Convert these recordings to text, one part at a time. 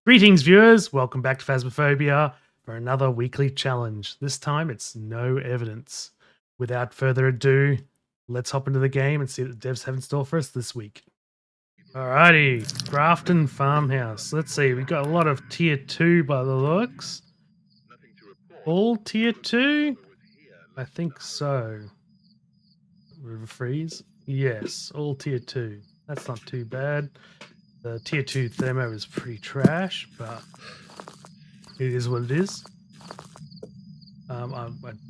Greetings, viewers. Welcome back to Phasmophobia for another weekly challenge. This time it's no evidence. Without further ado, let's hop into the game and see what the devs have in store for us this week. Alrighty, Grafton Farmhouse. Let's see, we've got a lot of tier 2 by the looks. All tier 2? I think so. River Freeze? Yes, all tier 2. That's not too bad. The tier 2 thermo is pretty trash, but it is what it is. I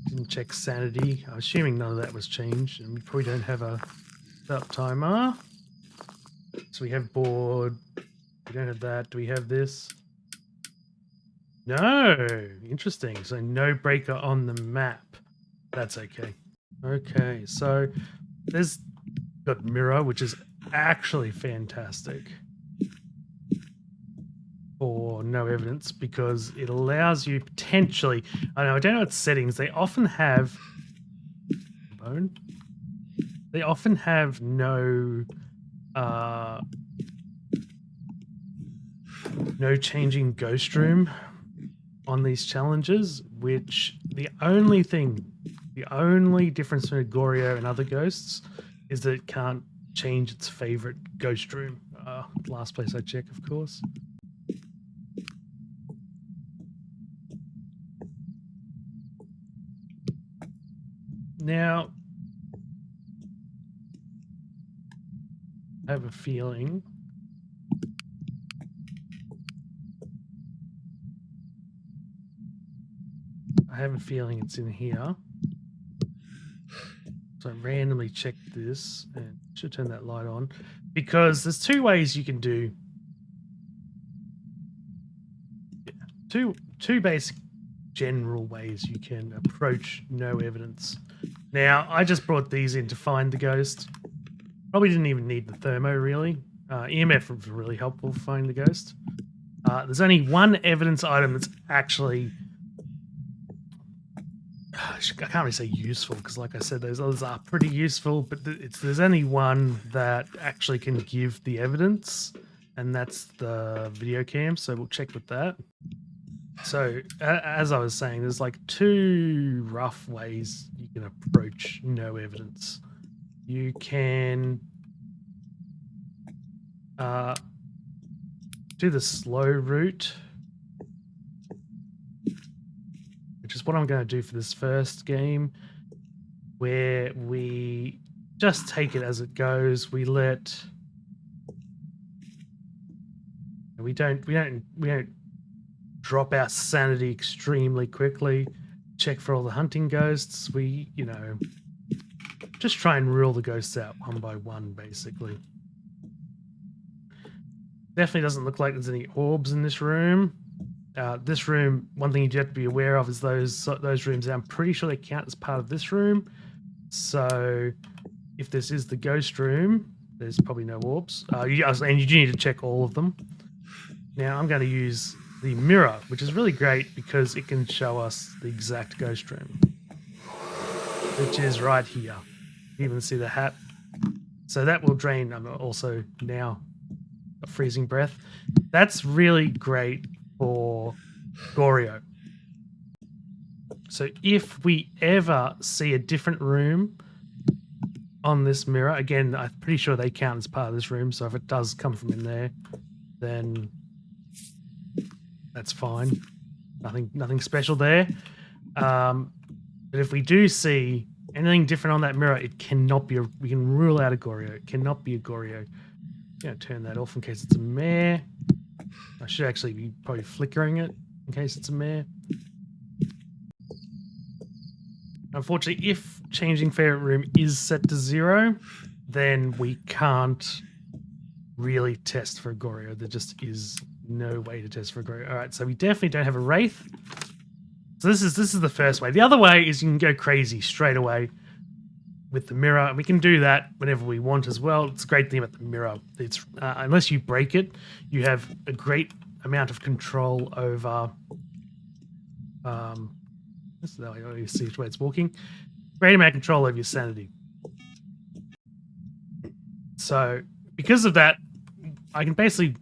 didn't check sanity. I'm assuming none of that was changed, and we probably don't have a setup timer. So we have board. We don't have that. Do we have this? No. Interesting. So no breaker on the map. That's okay. Okay, so there's got mirror, which is actually fantastic for no evidence because it allows you potentially, I don't know what settings, they often have no changing ghost room on these challenges, which the only difference between Goryo and other ghosts is that it can't change its favorite ghost room. Last place I check, of course. Now, I have a feeling it's in here. So I randomly checked this and should turn that light on because there's two ways you can do. Two basic general ways you can approach no evidence. Now, I just brought these in to find the ghost. Probably didn't even need the thermo, really. EMF was really helpful for finding the ghost. There's only one evidence item that's actually... I can't really say useful, because like I said, those others are pretty useful, but there's only one that actually can give the evidence, and that's the video cam, so we'll check with that. So, as I was saying, there's like two rough ways you can approach no evidence. You can do the slow route, which is what I'm going to do for this first game, where we just take it as it goes. We don't drop our sanity extremely quickly. Check for all the hunting ghosts. We, just try and rule the ghosts out one by one, basically. Definitely doesn't look like there's any orbs in this room. This room, one thing you do have to be aware of is those rooms. I'm pretty sure they count as part of this room. So if this is the ghost room, there's probably no orbs. And you do need to check all of them. Now I'm going to use the mirror, which is really great because it can show us the exact ghost room, which is right here. You even see the hat. So that will drain. I'm also now a freezing breath. That's really great for Goryo. So if we ever see a different room on this mirror, again, I'm pretty sure they count as part of this room. So if it does come from in there, then that's fine. Nothing special there. But if we do see anything different on that mirror, it cannot be we can rule out a Goryo. It cannot be a Goryo. I'm going to turn that off in case it's a mare. I should actually be probably flickering it in case it's a mare. Unfortunately, if changing favorite room is set to 0, then we can't really test for a Goryo. There just is no way to test for a Goryo. All right, so we definitely don't have a Wraith. So this is the first way. The other way is you can go crazy straight away with the mirror, and we can do that whenever we want as well. It's a great thing about the mirror. It's unless you break it, you have a great amount of control over. This is how you see which way it's walking. Great amount of control over your sanity. So because of that, I can basically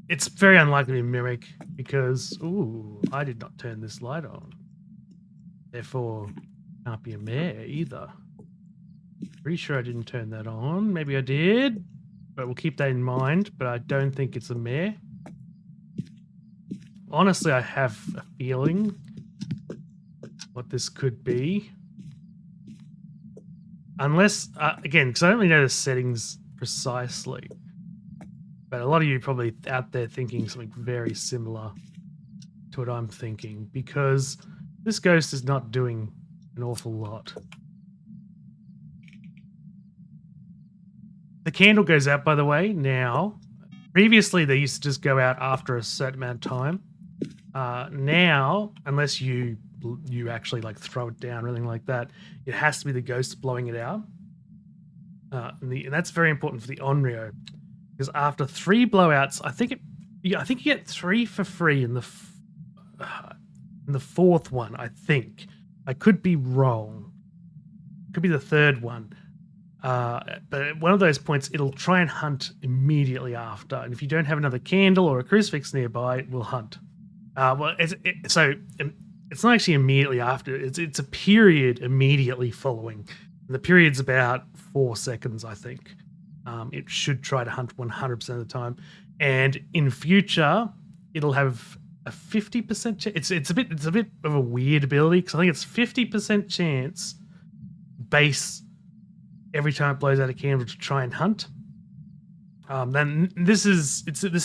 it's very unlikely to mimic because, ooh, I did not turn this light on. Therefore, can't be a mare either. Pretty sure I didn't turn that on. Maybe I did, but we'll keep that in mind. But I don't think it's a mare. Honestly, I have a feeling what this could be. Unless, again, because I don't really know the settings precisely. But a lot of you probably out there thinking something very similar to what I'm thinking, because this ghost is not doing an awful lot. The candle goes out, by the way, now. Previously, they used to just go out after a certain amount of time. Now, unless you actually like throw it down or anything like that, it has to be the ghost blowing it out. And that's very important for the Onryo, because after 3 blowouts, I think you get 3 for free in the 4th one. I think I could be wrong. Could be the 3rd one. But at one of those points, it'll try and hunt immediately after, and if you don't have another candle or a crucifix nearby, it will hunt. It's not actually immediately after. It's a period immediately following. And the period's about 4 seconds, I think. It should try to hunt 100% of the time, and in future, it'll have a 50% chance. It's a bit of a weird ability, because I think it's 50% chance base every time it blows out a candle to try and hunt. Then this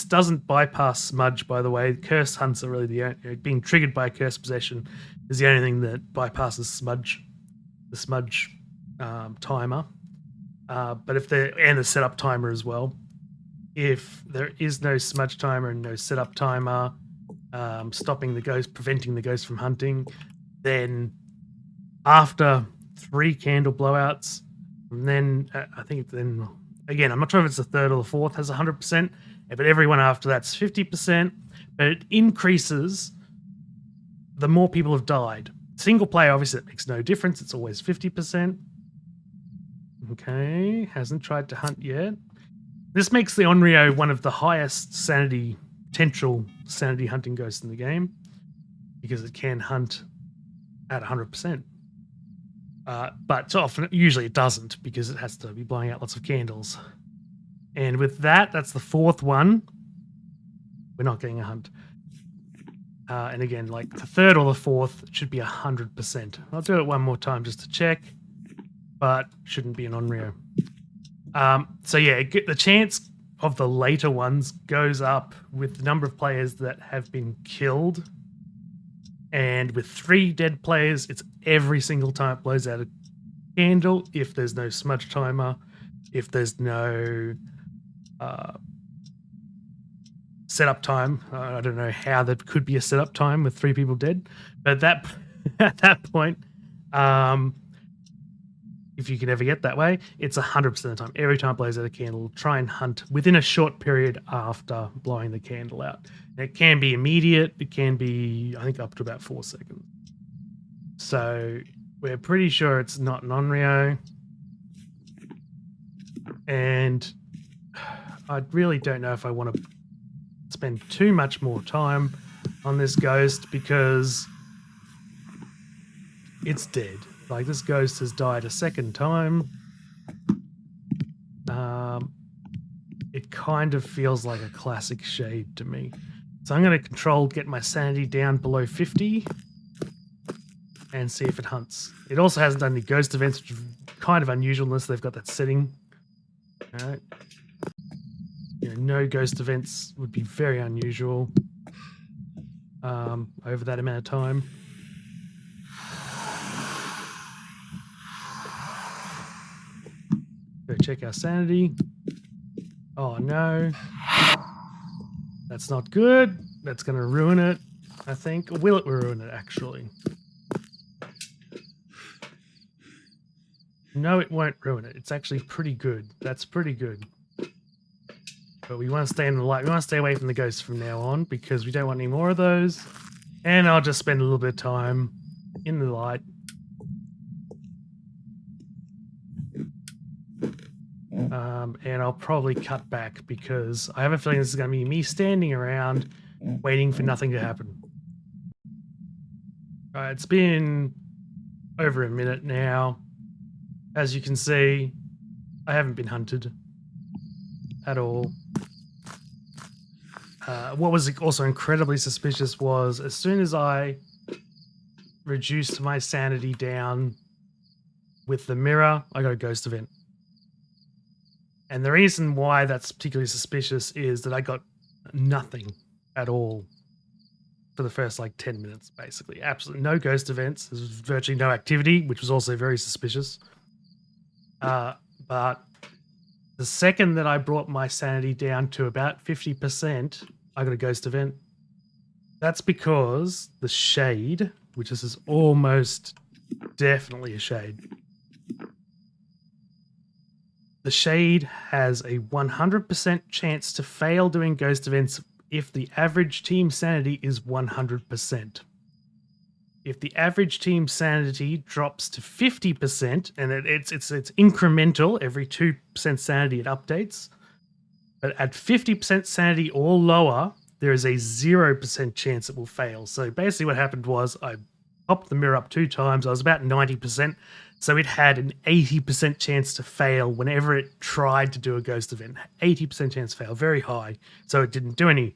doesn't bypass smudge, by the way. Cursed hunts are really being triggered by a cursed possession is the only thing that bypasses smudge, the smudge timer. But if and the setup timer as well. If there is no smudge timer and no setup timer, stopping the ghost, preventing the ghost from hunting, then after 3 candle blowouts, and then I think then again, I'm not sure if it's the 3rd or the 4th has 100%, but everyone after that's 50%. But it increases the more people have died. Single player, obviously, it makes no difference. It's always 50%. Okay, hasn't tried to hunt yet. This makes the Onryo one of the highest potential sanity hunting ghosts in the game, because it can hunt at 100%. But usually it doesn't, because it has to be blowing out lots of candles. And with that's the 4th one. We're not getting a hunt. And again, like the 3rd or the 4th should be 100%. I'll do it one more time just to check, but shouldn't be an Onryo. So yeah, the chance of the later ones goes up with the number of players that have been killed. And with 3 dead players, it's every single time it blows out a candle. If there's no smudge timer, if there's no setup time, I don't know how that could be a setup time with 3 people dead. But at that point, if you can ever get that way, it's 100% of the time. Every time it blows out a candle, try and hunt within a short period after blowing the candle out. And it can be immediate. It can be, I think, up to about 4 seconds. So we're pretty sure it's not an Onryo. And I really don't know if I want to spend too much more time on this ghost, because it's dead. Like, this ghost has died a 2nd time. It kind of feels like a classic shade to me. So I'm going to get my sanity down below 50 and see if it hunts. It also hasn't done any ghost events, which is kind of unusual unless they've got that setting. All right. No ghost events would be very unusual over that amount of time. Go check our sanity. Oh no. That's not good. That's going to ruin it, I think. Or will it ruin it, actually? No, it won't ruin it. It's actually pretty good. That's pretty good. But we want to stay in the light. We want to stay away from the ghosts from now on, because we don't want any more of those. And I'll just spend a little bit of time in the light. And I'll probably cut back because I have a feeling this is going to be me standing around waiting for nothing to happen. All right, it's been over a minute now. As you can see, I haven't been hunted at all. What was also incredibly suspicious was as soon as I reduced my sanity down with the mirror, I got a ghost event. And the reason why that's particularly suspicious is that I got nothing at all for the first like 10 minutes, basically. Absolutely no ghost events. There was virtually no activity, which was also very suspicious. But the second that I brought my sanity down to about 50%, I got a ghost event. That's because the shade, which is almost definitely a shade, the shade has a 100% chance to fail doing ghost events if the average team sanity is 100%. If the average team sanity drops to 50%, and it's incremental, every 2% sanity it updates, but at 50% sanity or lower, there is a 0% chance it will fail. So basically what happened was I popped the mirror up 2 times. I was about 90%. So it had an 80% chance to fail whenever it tried to do a ghost event. 80% chance to fail, very high. So it didn't do any.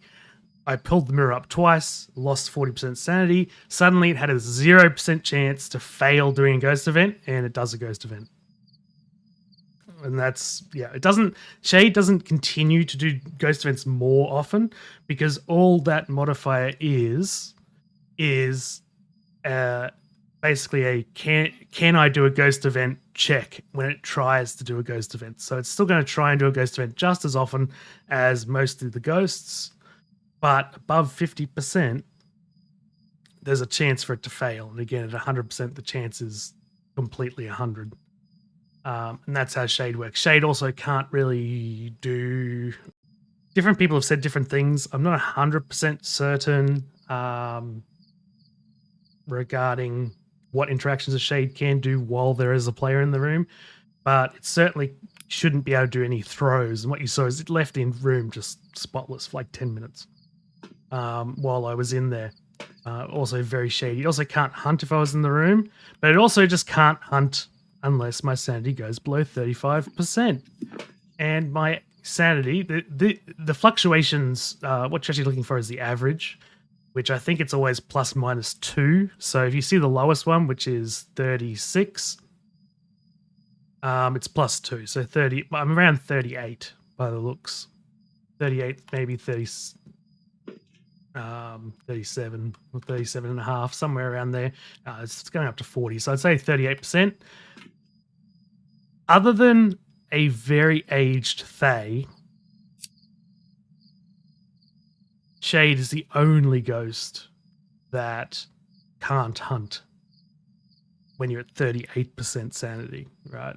I pulled the mirror up twice, lost 40% sanity. Suddenly it had a 0% chance to fail doing a ghost event, and it does a ghost event. And that's, yeah, Shade doesn't continue to do ghost events more often because all that modifier is basically a can I do a ghost event check when it tries to do a ghost event. So it's still going to try and do a ghost event just as often as most of the ghosts, but above 50%, there's a chance for it to fail. And again, at 100%, the chance is completely 100. And that's how Shade works. Shade also can't really do... Different people have said different things. I'm not 100% certain regarding what interactions a Shade can do while there is a player in the room, but it certainly shouldn't be able to do any throws. And what you saw is it left in room just spotless for like 10 minutes while I was in there. Also very shady. It also can't hunt if I was in the room, but it also just can't hunt unless my sanity goes below 35%. And my sanity, the fluctuations, what you're actually looking for is the average, which I think it's always plus minus 2. So if you see the lowest one, which is 36, it's plus 2. So 30, I'm around 38 by the looks. 38, maybe 30, 37 or 37 and a half, somewhere around there. It's going up to 40. So I'd say 38%. Other than a very aged Fae, Shade is the only ghost that can't hunt when you're at 38% sanity, right?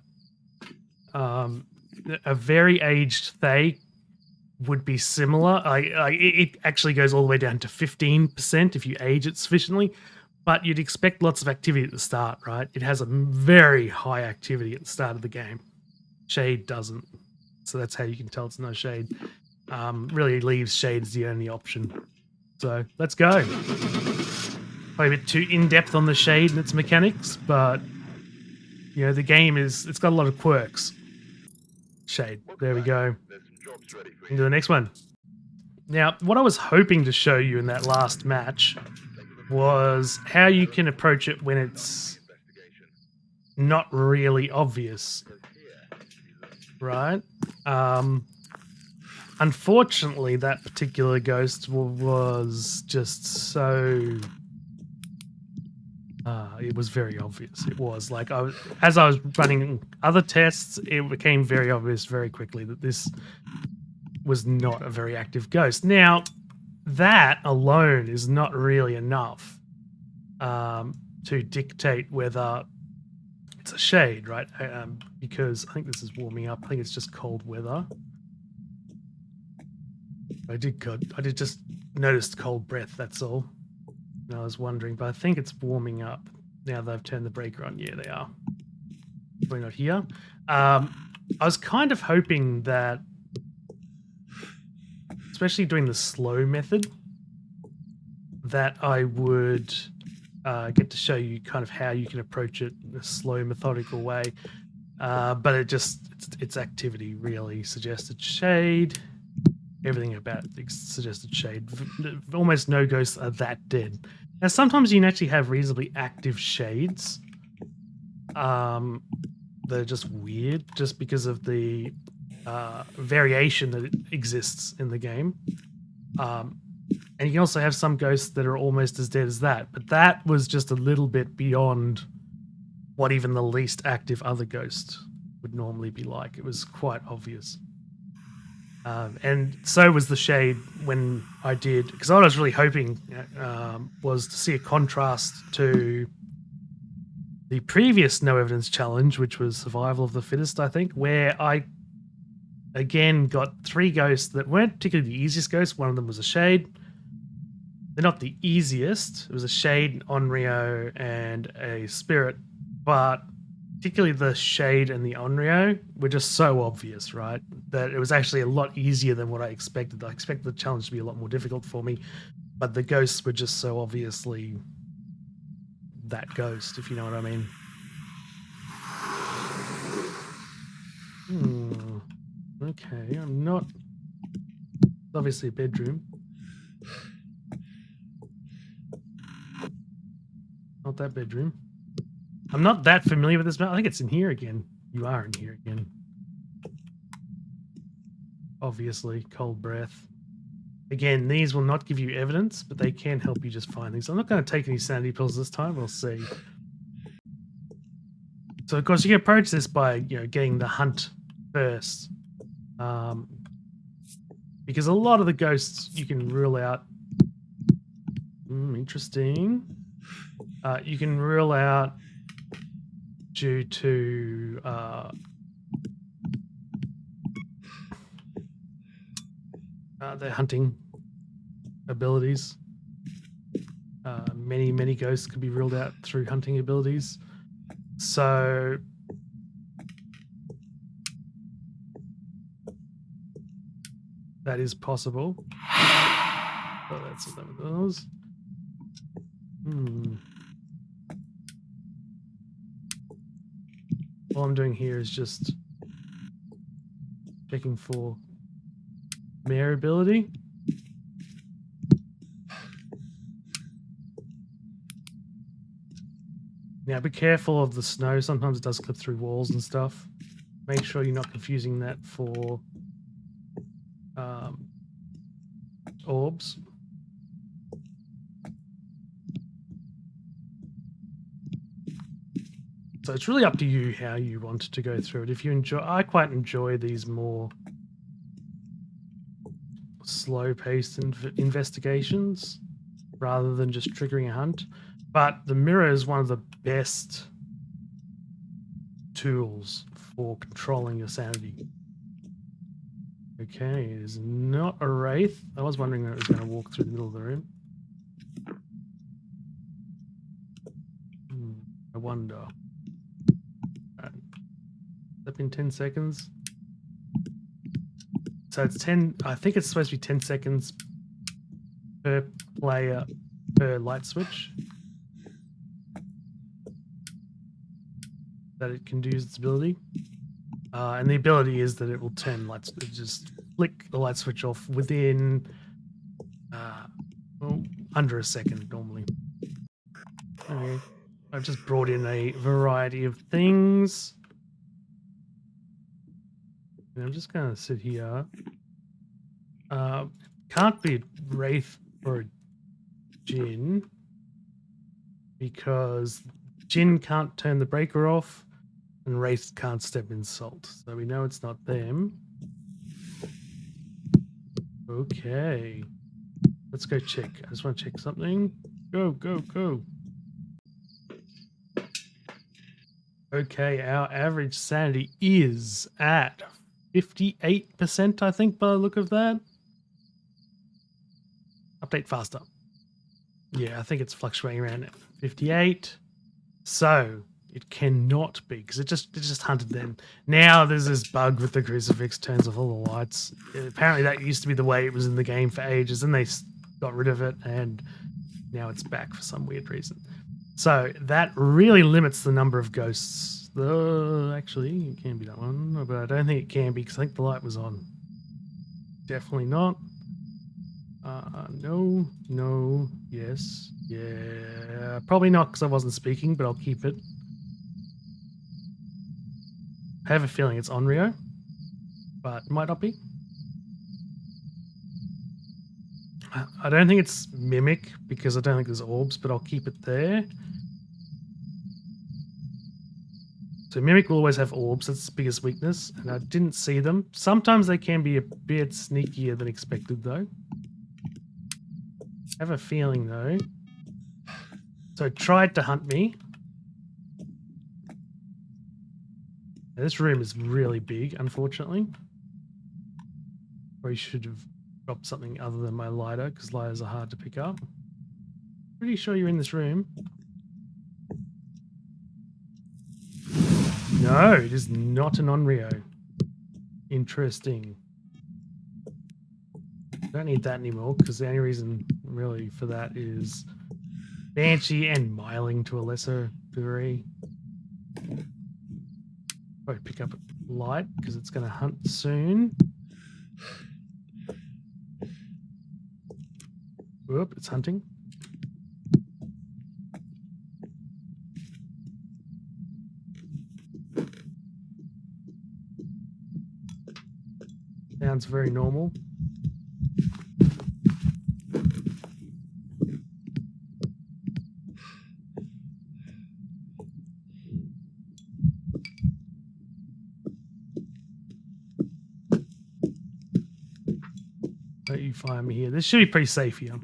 A very aged Fae would be similar. It actually goes all the way down to 15% if you age it sufficiently, but you'd expect lots of activity at the start, right? It has a very high activity at the start of the game. Shade doesn't. So that's how you can tell it's no Shade. Really leaves Shade as the only option. So let's go. Probably a bit too in-depth on the Shade and its mechanics, but you know, the game it's got a lot of quirks. Shade. There we go. Into the next one. Now, what I was hoping to show you in that last match was how you can approach it when it's not really obvious, right? Unfortunately, that particular ghost was just so... it was very obvious. It was like as I was running other tests, it became very obvious very quickly that this was not a very active ghost. Now, that alone is not really enough to dictate whether it's a Shade, right? Because I think this is warming up. I think it's just cold weather. I did just notice cold breath, that's all. And I was wondering, but I think it's warming up now that I've turned the breaker on. Yeah, they are. Probably not here. I was kind of hoping that, especially doing the slow method, that I would get to show you kind of how you can approach it in a slow, methodical way. But its activity really suggested shade. Everything about it suggested shade. Almost no ghosts are that dead. Now, sometimes you can actually have reasonably active shades. They're just weird, just because of the variation that exists in the game. And you can also have some ghosts that are almost as dead as that. But that was just a little bit beyond what even the least active other ghost would normally be like. It was quite obvious. And so was the shade when I did, because what I was really hoping was to see a contrast to the previous no evidence challenge, which was survival of the fittest, I think, where I again got 3 ghosts that weren't particularly the easiest ghosts. One of them was a shade. They're not the easiest. It was a shade, an Onryo, and a spirit, but particularly the shade and the Onryo were just so obvious, right? That it was actually a lot easier than what I expected. I expected the challenge to be a lot more difficult for me, but the ghosts were just so obviously that ghost, if you know what I mean. Okay, I'm not... It's obviously a bedroom. Not that bedroom. I'm not that familiar with this map. I think it's in here again. You are in here again. Obviously, cold breath. Again, these will not give you evidence, but they can help you just find things. I'm not going to take any sanity pills this time. We'll see. So, of course, you can approach this by, getting the hunt first. Because a lot of the ghosts you can rule out. Interesting. You can rule out due to their hunting abilities. Many ghosts can be ruled out through hunting abilities. So that is possible. Oh, that's what that was. All I'm doing here is just checking for mare ability. Now be careful of the snow. Sometimes it does clip through walls and stuff. Make sure you're not confusing that for orbs. So it's really up to you how you want to go through it. If you enjoy, I quite enjoy these more slow-paced investigations rather than just triggering a hunt. But the mirror is one of the best tools for controlling your sanity. Okay, it is not a wraith. I was wondering when it was going to walk through the middle of the room. I wonder. That's been 10 seconds. So it's 10. I think it's supposed to be 10 seconds per player per light switch that it can use its ability. And the ability is that it will turn lights, just flick the light switch off within under a second normally. Okay, I've just brought in a variety of things. And I'm just going to sit here. Can't be a wraith or a djinn because djinn can't turn the breaker off. And wraiths can't step in salt. So we know it's not them. Okay. Let's go check. I just want to check something. Go, go, go. Okay, our average sanity is at 58%, I think, by the look of that. Update faster. Yeah, I think it's fluctuating around 58. So It cannot be because it just hunted then. Now there's this bug with the crucifix turns off all the lights. Apparently that used to be the way it was in the game for ages, and they got rid of it, and now it's back for some weird reason. So that really limits the number of ghosts. Actually, it can be that one, but I don't think it can be because I think the light was on. Definitely not. No, yes, yeah. Probably not because I wasn't speaking, but I'll keep it. I have a feeling it's Onryo, but it might not be. I don't think it's Mimic because I don't think there's orbs, but I'll keep it there. So Mimic will always have orbs. That's its biggest weakness, and I didn't see them. Sometimes they can be a bit sneakier than expected, though. I have a feeling, though. So it tried to hunt me. Now, this room is really big, unfortunately. Probably should have dropped something other than my lighter, because lighters are hard to pick up. Pretty sure you're in this room. No, it is not an Onryo. Interesting. Don't need that anymore because the only reason really for that is Banshee and Myling to a lesser degree. Probably pick up light because it's going to hunt soon. Whoop, it's hunting. Sounds very normal. Don't you fire me here. This should be pretty safe here.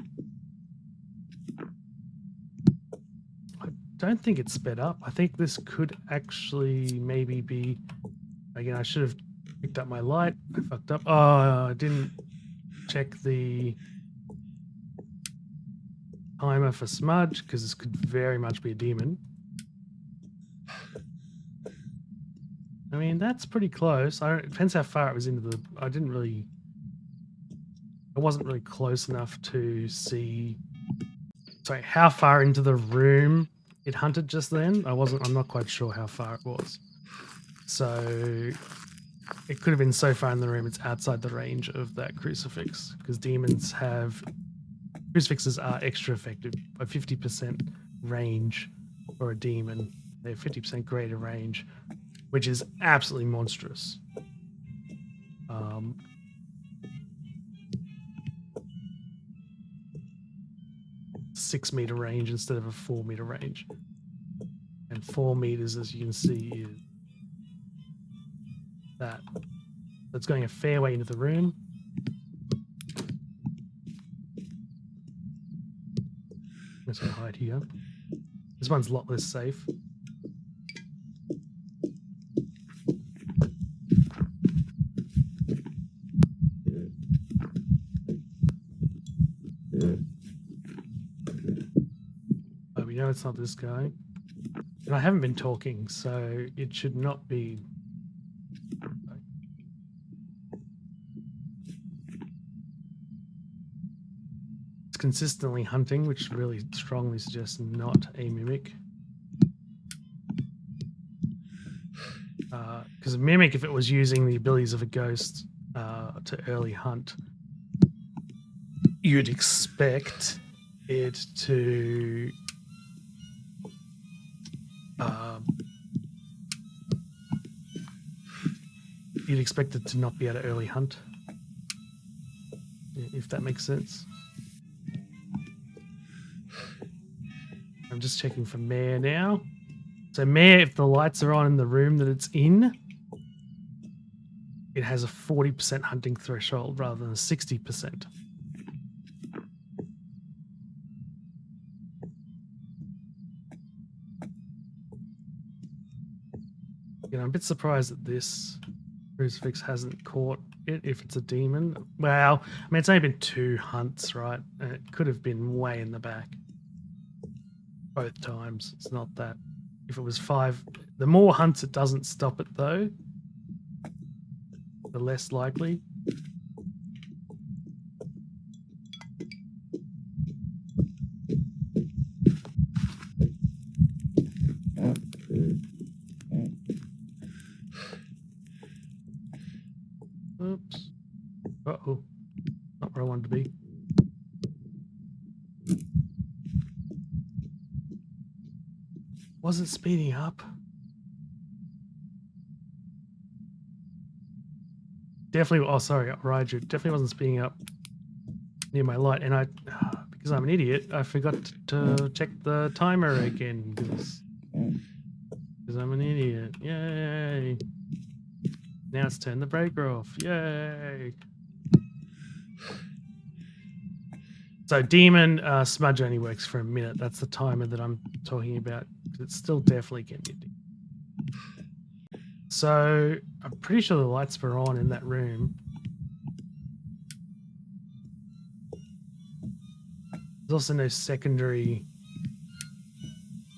I don't think it's sped up. I think this could actually maybe be... Again, I should have picked up my light. I fucked up. Oh, I didn't check the timer for smudge because this could very much be a demon. I mean, that's pretty close. It depends how far it was into the... I wasn't really close enough to see... Sorry, how far into the room it hunted just then. I'm not quite sure how far it was. So it could have been so far in the room it's outside the range of that crucifix because crucifixes are extra effective by 50% range for a demon. They have 50% greater range, which is absolutely monstrous. 6 meter range instead of a 4 meter range. And 4 meters, as you can see, is that. That's going a fair way into the room. I'm just going to hide here. This one's a lot less safe. We know it's not this guy. And I haven't been talking, so it should not be... It's consistently hunting, which really strongly suggests not a mimic. Because a mimic, if it was using the abilities of a ghost to early hunt, you'd expect it to... you'd expect it to not be able to early hunt, if that makes sense. I'm just checking for Mare now. So Mare, if the lights are on in the room that it's in, it has a 40% hunting threshold rather than a 60%. You know, I'm a bit surprised that this crucifix hasn't caught it if it's a demon. Well, I mean, it's only been 2 hunts, right? And it could have been way in the back both times. It's not that if it was 5. The more hunts it doesn't stop it, though, the less likely. Oops. Uh-oh. Not where I wanted to be. Was it speeding up? Definitely. Oh, sorry, Raiju. Definitely wasn't speeding up near my light. And because I'm an idiot, I forgot to check the timer again. Because I'm an idiot. Yay. Now it's turn the breaker off. Yay. So demon smudge only works for a minute. That's the timer that I'm talking about. It still definitely can be. So I'm pretty sure the lights were on in that room. There's also no secondary.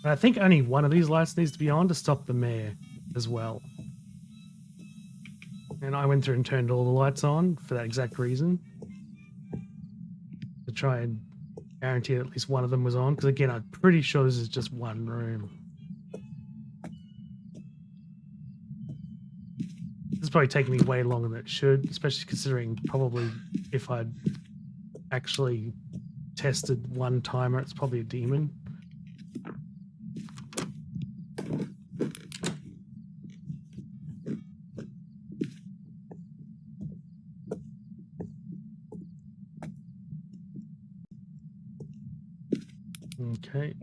But I think only one of these lights needs to be on to stop the mayor as well. And I went through and turned all the lights on for that exact reason. To try and guarantee that at least one of them was on. Because again, I'm pretty sure this is just one room. This is probably taking me way longer than it should, especially considering probably if I'd actually tested one timer, it's probably a demon. Okay.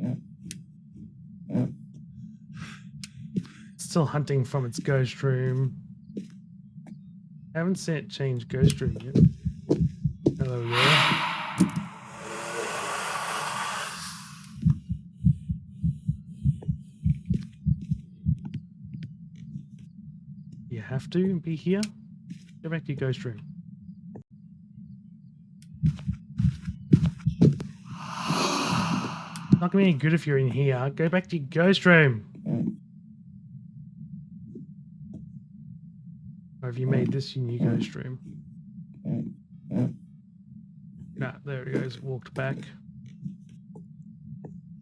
Still hunting from its ghost room. Haven't seen it change ghost room yet. Hello there. You have to be here. Go back to your ghost room. Not gonna be any good if you're in here. Go back to your ghost room. Or have you made this your new ghost room? Nah, there he goes. Walked back.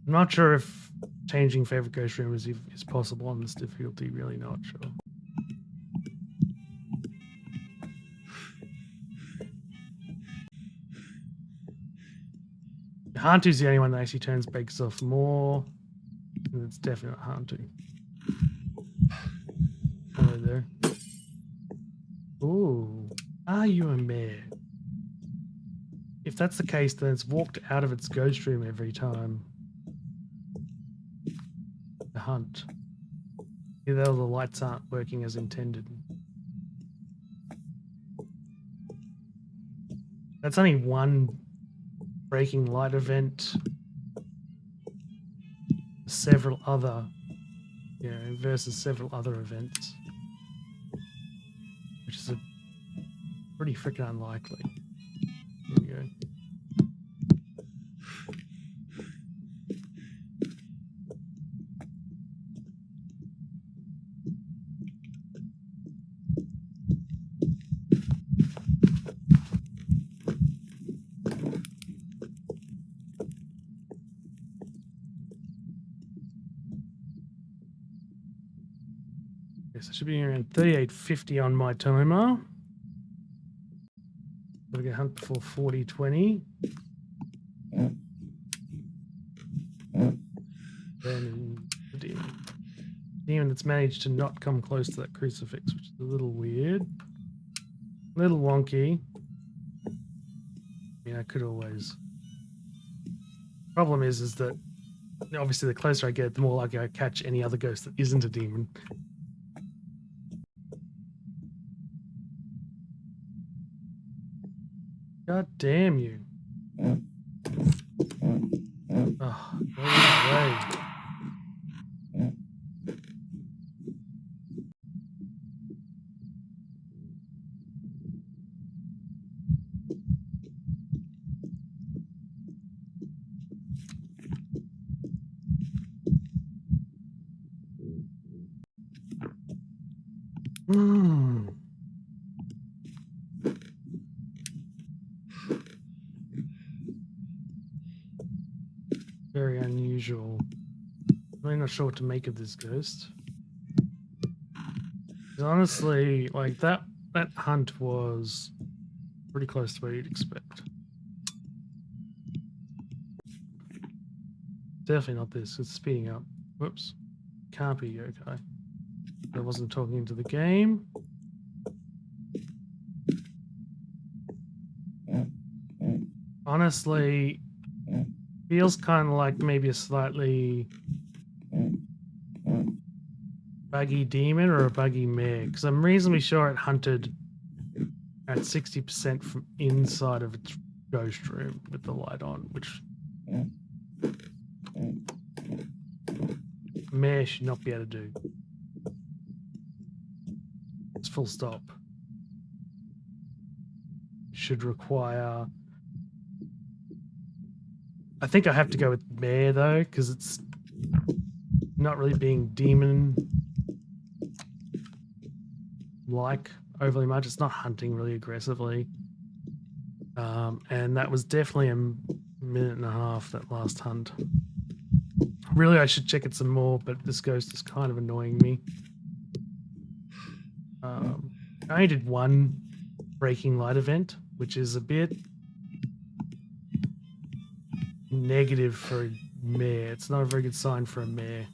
I'm not sure if changing favorite ghost room is possible on this difficulty. Really not sure. Hantu's the only one that actually turns bakes off more. And it's definitely not Hantu. Hello there. Ooh. Are you a mare? If that's the case, then it's walked out of its ghost room every time. The hunt. Either the lights aren't working as intended. That's only one breaking light event. Several other, versus several other events, which is a pretty freaking unlikely. Here we go. Yes, I should be around 3850 on my timer. Gotta get hunt before 4020. Then the demon that's managed to not come close to that crucifix, which is a little weird, a little wonky. I mean, I could always. Problem is that obviously the closer I get, the more likely I catch any other ghost that isn't a demon. God damn you. Oh, go away. Very unusual. Really not sure what to make of this ghost. Honestly, like that hunt was pretty close to what you'd expect. Definitely not this. It's speeding up. Whoops. Can't be yokai. I wasn't talking into the game. Honestly, feels kind of like maybe a slightly buggy demon or a buggy mare, because I'm reasonably sure it hunted at 60% from inside of its ghost room with the light on, which mare should not be able to do. It's full stop. Should require... I think I have to go with mare though, because it's not really being demon like overly much. It's not hunting really aggressively. And that was definitely a minute and a half, that last hunt. Really, I should check it some more, but this ghost is kind of annoying me. I only did one breaking light event, which is a bit negative for a mare. It's not a very good sign for a mare.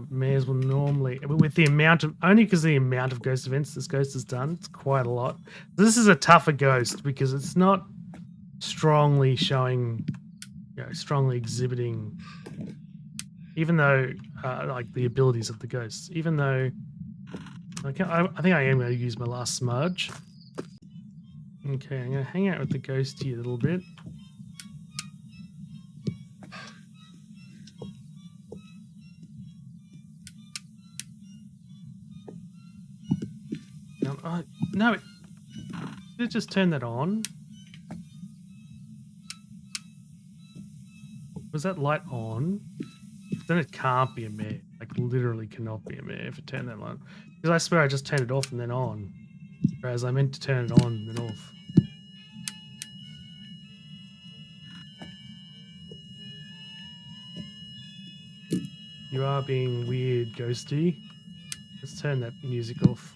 Mares will normally, with the amount of, only because the amount of ghost events this ghost has done, it's quite a lot. This is a tougher ghost because it's not strongly showing, strongly exhibiting, even though, like the abilities of the ghosts, even though, I think I am going to use my last smudge. Okay, I'm going to hang out with the ghost here a little bit. No, did it just turn that on? Was that light on? Then it can't be a mare. Like, literally cannot be a mare if it turned that on. Because I swear I just turned it off and then on. Whereas I meant to turn it on and then off. You are being weird, ghosty. Let's turn that music off.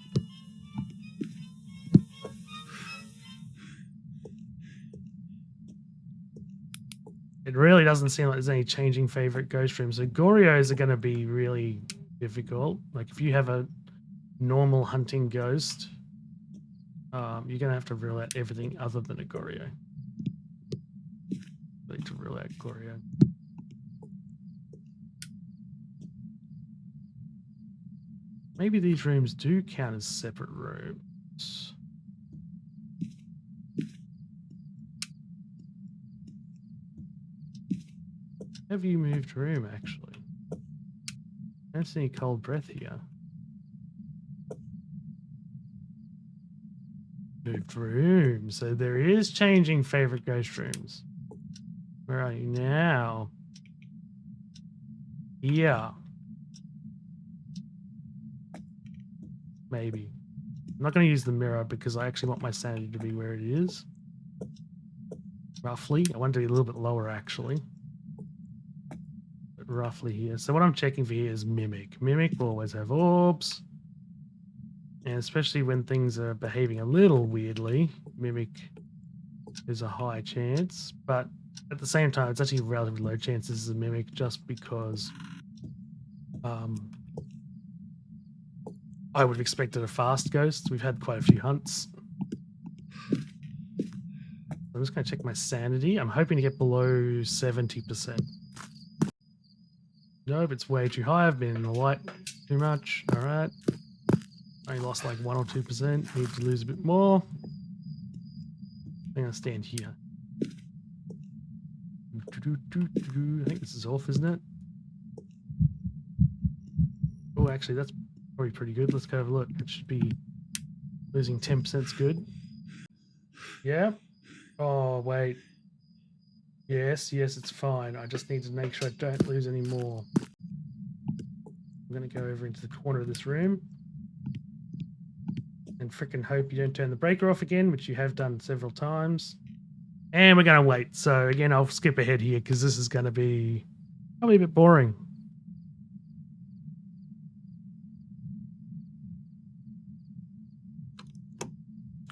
It really doesn't seem like there's any changing favorite ghost rooms. So Gorios are going to be really difficult. Like if you have a normal hunting ghost, you're going to have to rule out everything other than a Gorio. Like to rule out Gorio. Maybe these rooms do count as separate rooms. Have you moved room, actually? I don't see any cold breath here. Moved room. So there is changing favorite ghost rooms. Where are you now? Yeah. Maybe. I'm not going to use the mirror because I actually want my sanity to be where it is. Roughly. I want it to be a little bit lower, actually. But roughly here. So what I'm checking for here is Mimic. Mimic will always have orbs. And especially when things are behaving a little weirdly, Mimic is a high chance. But at the same time, it's actually a relatively low chance this is a Mimic just because I would have expected a fast ghost. We've had quite a few hunts. I'm just going to check my sanity. I'm hoping to get below 70%. Nope, it's way too high. I've been in the light too much. All right. I only lost like 1 or 2%. Need to lose a bit more. I'm going to stand here. I think this is off, isn't it? Oh, actually, that's probably pretty good. Let's go have a look. It should be losing 10% is good. Yeah. Oh, wait. Yes, it's fine. I just need to make sure I don't lose any more. I'm going to go over into the corner of this room. and frickin' hope you don't turn the breaker off again, which you have done several times. And we're going to wait. So again, I'll skip ahead here because this is going to be probably a bit boring.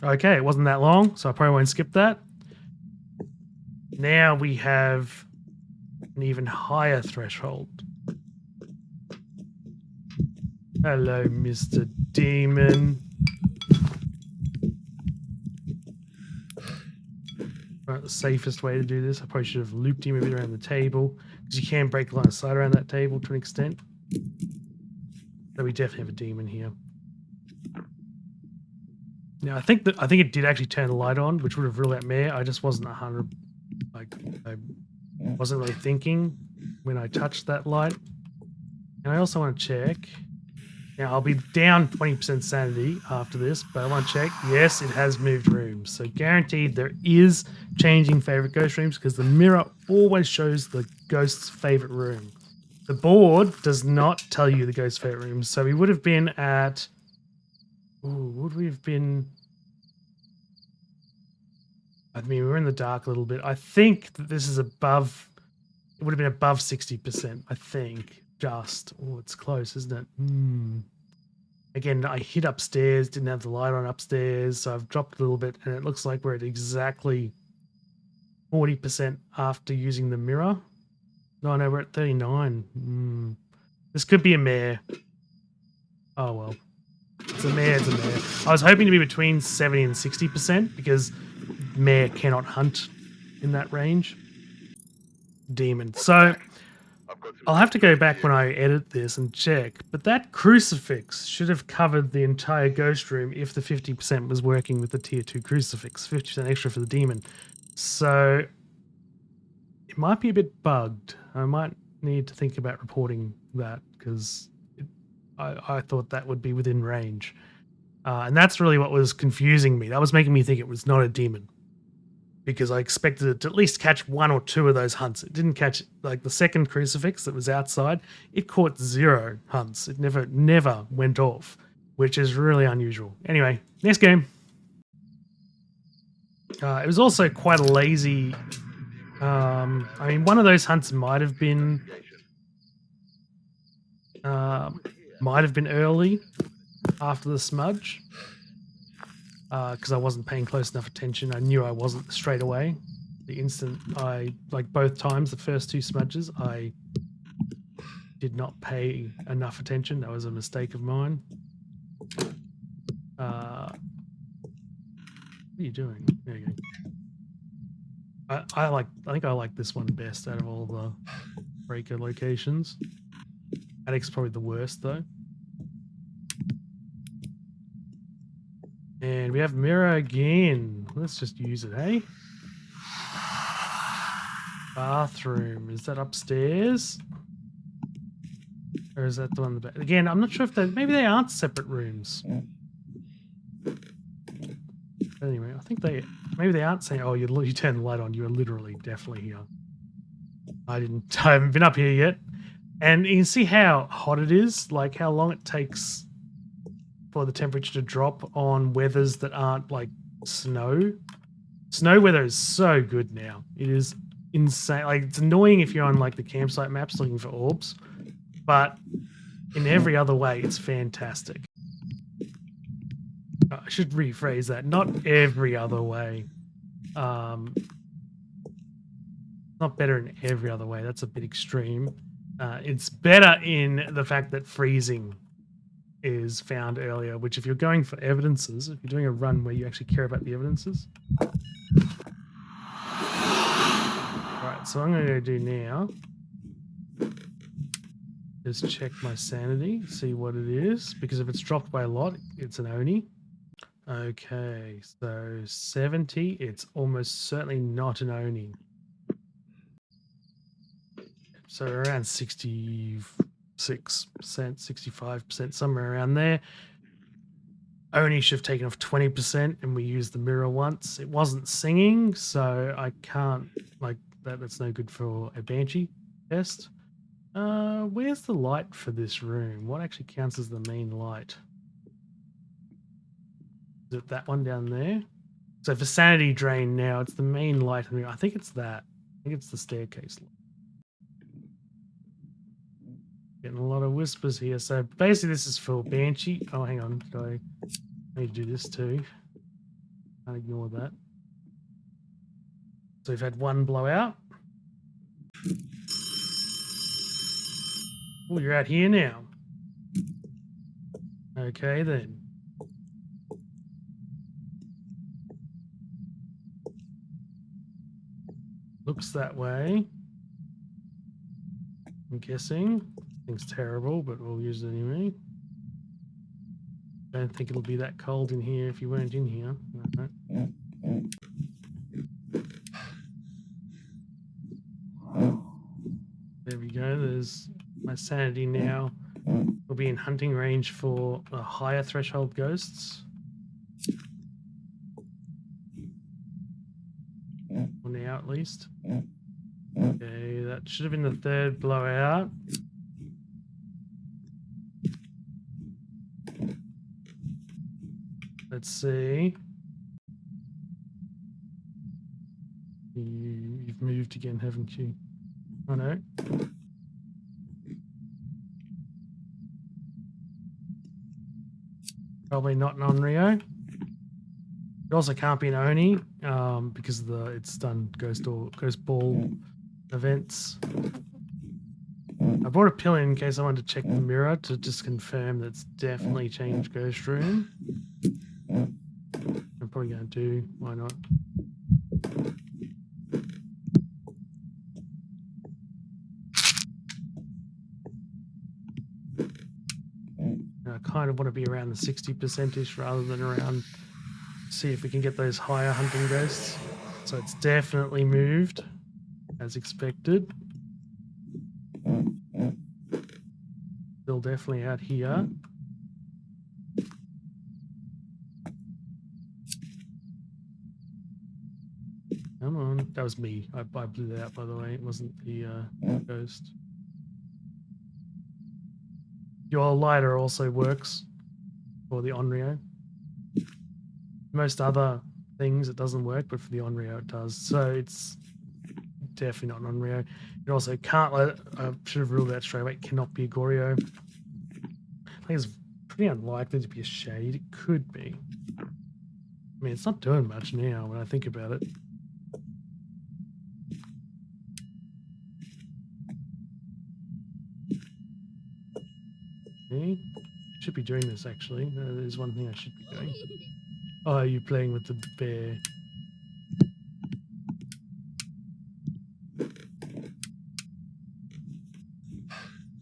Okay, it wasn't that long, so I probably won't skip that. Now we have an even higher threshold. Hello, Mr. Demon. Right, the safest way to do this, I probably should have looped him a bit around the table, because you can break line of sight around that table to an extent. So we definitely have a demon here. Now I think it did actually turn the light on, which would have ruled out Mare. I just wasn't 100. Like I wasn't really thinking when I touched that light. And I also want to check. Now I'll be down 20% sanity after this, but I want to check. Yes, it has moved rooms, so guaranteed there is changing favorite ghost rooms because the mirror always shows the ghost's favorite room. The board does not tell you the ghost's favorite room, so we would have been at. Ooh, would we have been? I mean, we were in the dark a little bit. I think that this is above. It would have been above 60%. I think. Just. Oh, it's close, isn't it? Again, I hit upstairs. Didn't have the light on upstairs, so I've dropped a little bit, and it looks like we're at exactly 40% after using the mirror. No, we're at 39. This could be a Mare. Oh well. It's a Mare, it's a Mare. I was hoping to be between 70 and 60% because Mare cannot hunt in that range. Demon. So I'll have to go back when I edit this and check, but that crucifix should have covered the entire ghost room if the 50% was working with the tier 2 crucifix, 50% extra for the demon. So it might be a bit bugged. I might need to think about reporting that because I thought that would be within range. And that's really what was confusing me. That was making me think it was not a demon because I expected it to at least catch one or two of those hunts. It didn't catch, like the second crucifix that was outside, it caught 0 hunts. It never went off, which is really unusual. Anyway, next game. It was also quite a lazy... I mean, one of those hunts might have been early after the smudge because I wasn't paying close enough attention. I knew I wasn't straight away. The instant I, like both times, the first 2 smudges, I did not pay enough attention. That was a mistake of mine. What are you doing? There you go. I think I like this one best out of all the breaker locations. Attic's probably the worst though. And we have mirror again. Let's just use it, hey? Bathroom. Is that upstairs? Or is that the one in the back? Again, I'm not sure if maybe they aren't separate rooms. Anyway, I think maybe they aren't saying, oh, you turn the light on. You are literally definitely here. I haven't been up here yet. And you can see how hot it is, like how long it takes for the temperature to drop on weathers that aren't like snow. Snow weather is so good now. It is insane. Like it's annoying if you're on like the campsite maps looking for orbs, but in every other way, it's fantastic. I should rephrase that. Not every other way. Not better in every other way. That's a bit extreme. It's better in the fact that freezing is found earlier, which if you're going for evidences, if you're doing a run where you actually care about the evidences. Alright, so I'm going to go do now is check my sanity, see what it is, because if it's dropped by a lot, it's an Oni. Okay, so 70, it's almost certainly not an Oni. So around 66%, 65%, somewhere around there. Oni should have taken off 20%, and we used the mirror once. It wasn't singing, so I can't, like, that's no good for a Banshee test. Where's the light for this room? What actually counts as the main light? Is it that one down there? So for sanity drain now, it's the main light. I think it's that. I think it's the staircase light. Getting a lot of whispers here. So basically this is for Banshee. Oh, hang on. I need to do this too. Can't ignore that. So we've had one blowout. Oh, you're out here now. Okay, then. Looks that way. I'm guessing. Thing's terrible, but we'll use it anyway. Don't think it'll be that cold in here if you weren't in here. Right. There we go. There's my sanity now. We'll be in hunting range for higher threshold ghosts. For now, at least. Okay, that should have been the third blowout. Let's see. You've moved again, haven't you? Oh no. Probably not an Onryo. It also can't be an Oni because it's done ghost ball events. I brought a pill in case I wanted to check the mirror to just confirm that it's definitely changed ghost room. I'm probably going to do. Why not? I kind of want to be around the 60%ish rather than around. See if we can get those higher hunting ghosts. So it's definitely moved as expected. Still definitely out here. Come on. That was me. I blew that out, by the way. It wasn't the ghost. Your lighter also works for the Onryo. Most other things it doesn't work, but for the Onryo it does. So it's definitely not an Onryo. It also can't let, I should have ruled that straight away, it cannot be a Goryo. I think it's pretty unlikely to be a shade. It could be. I mean, it's not doing much now when I think about it. Okay. Should be doing this actually. There's one thing I should be doing. Oh, you're playing with the bear.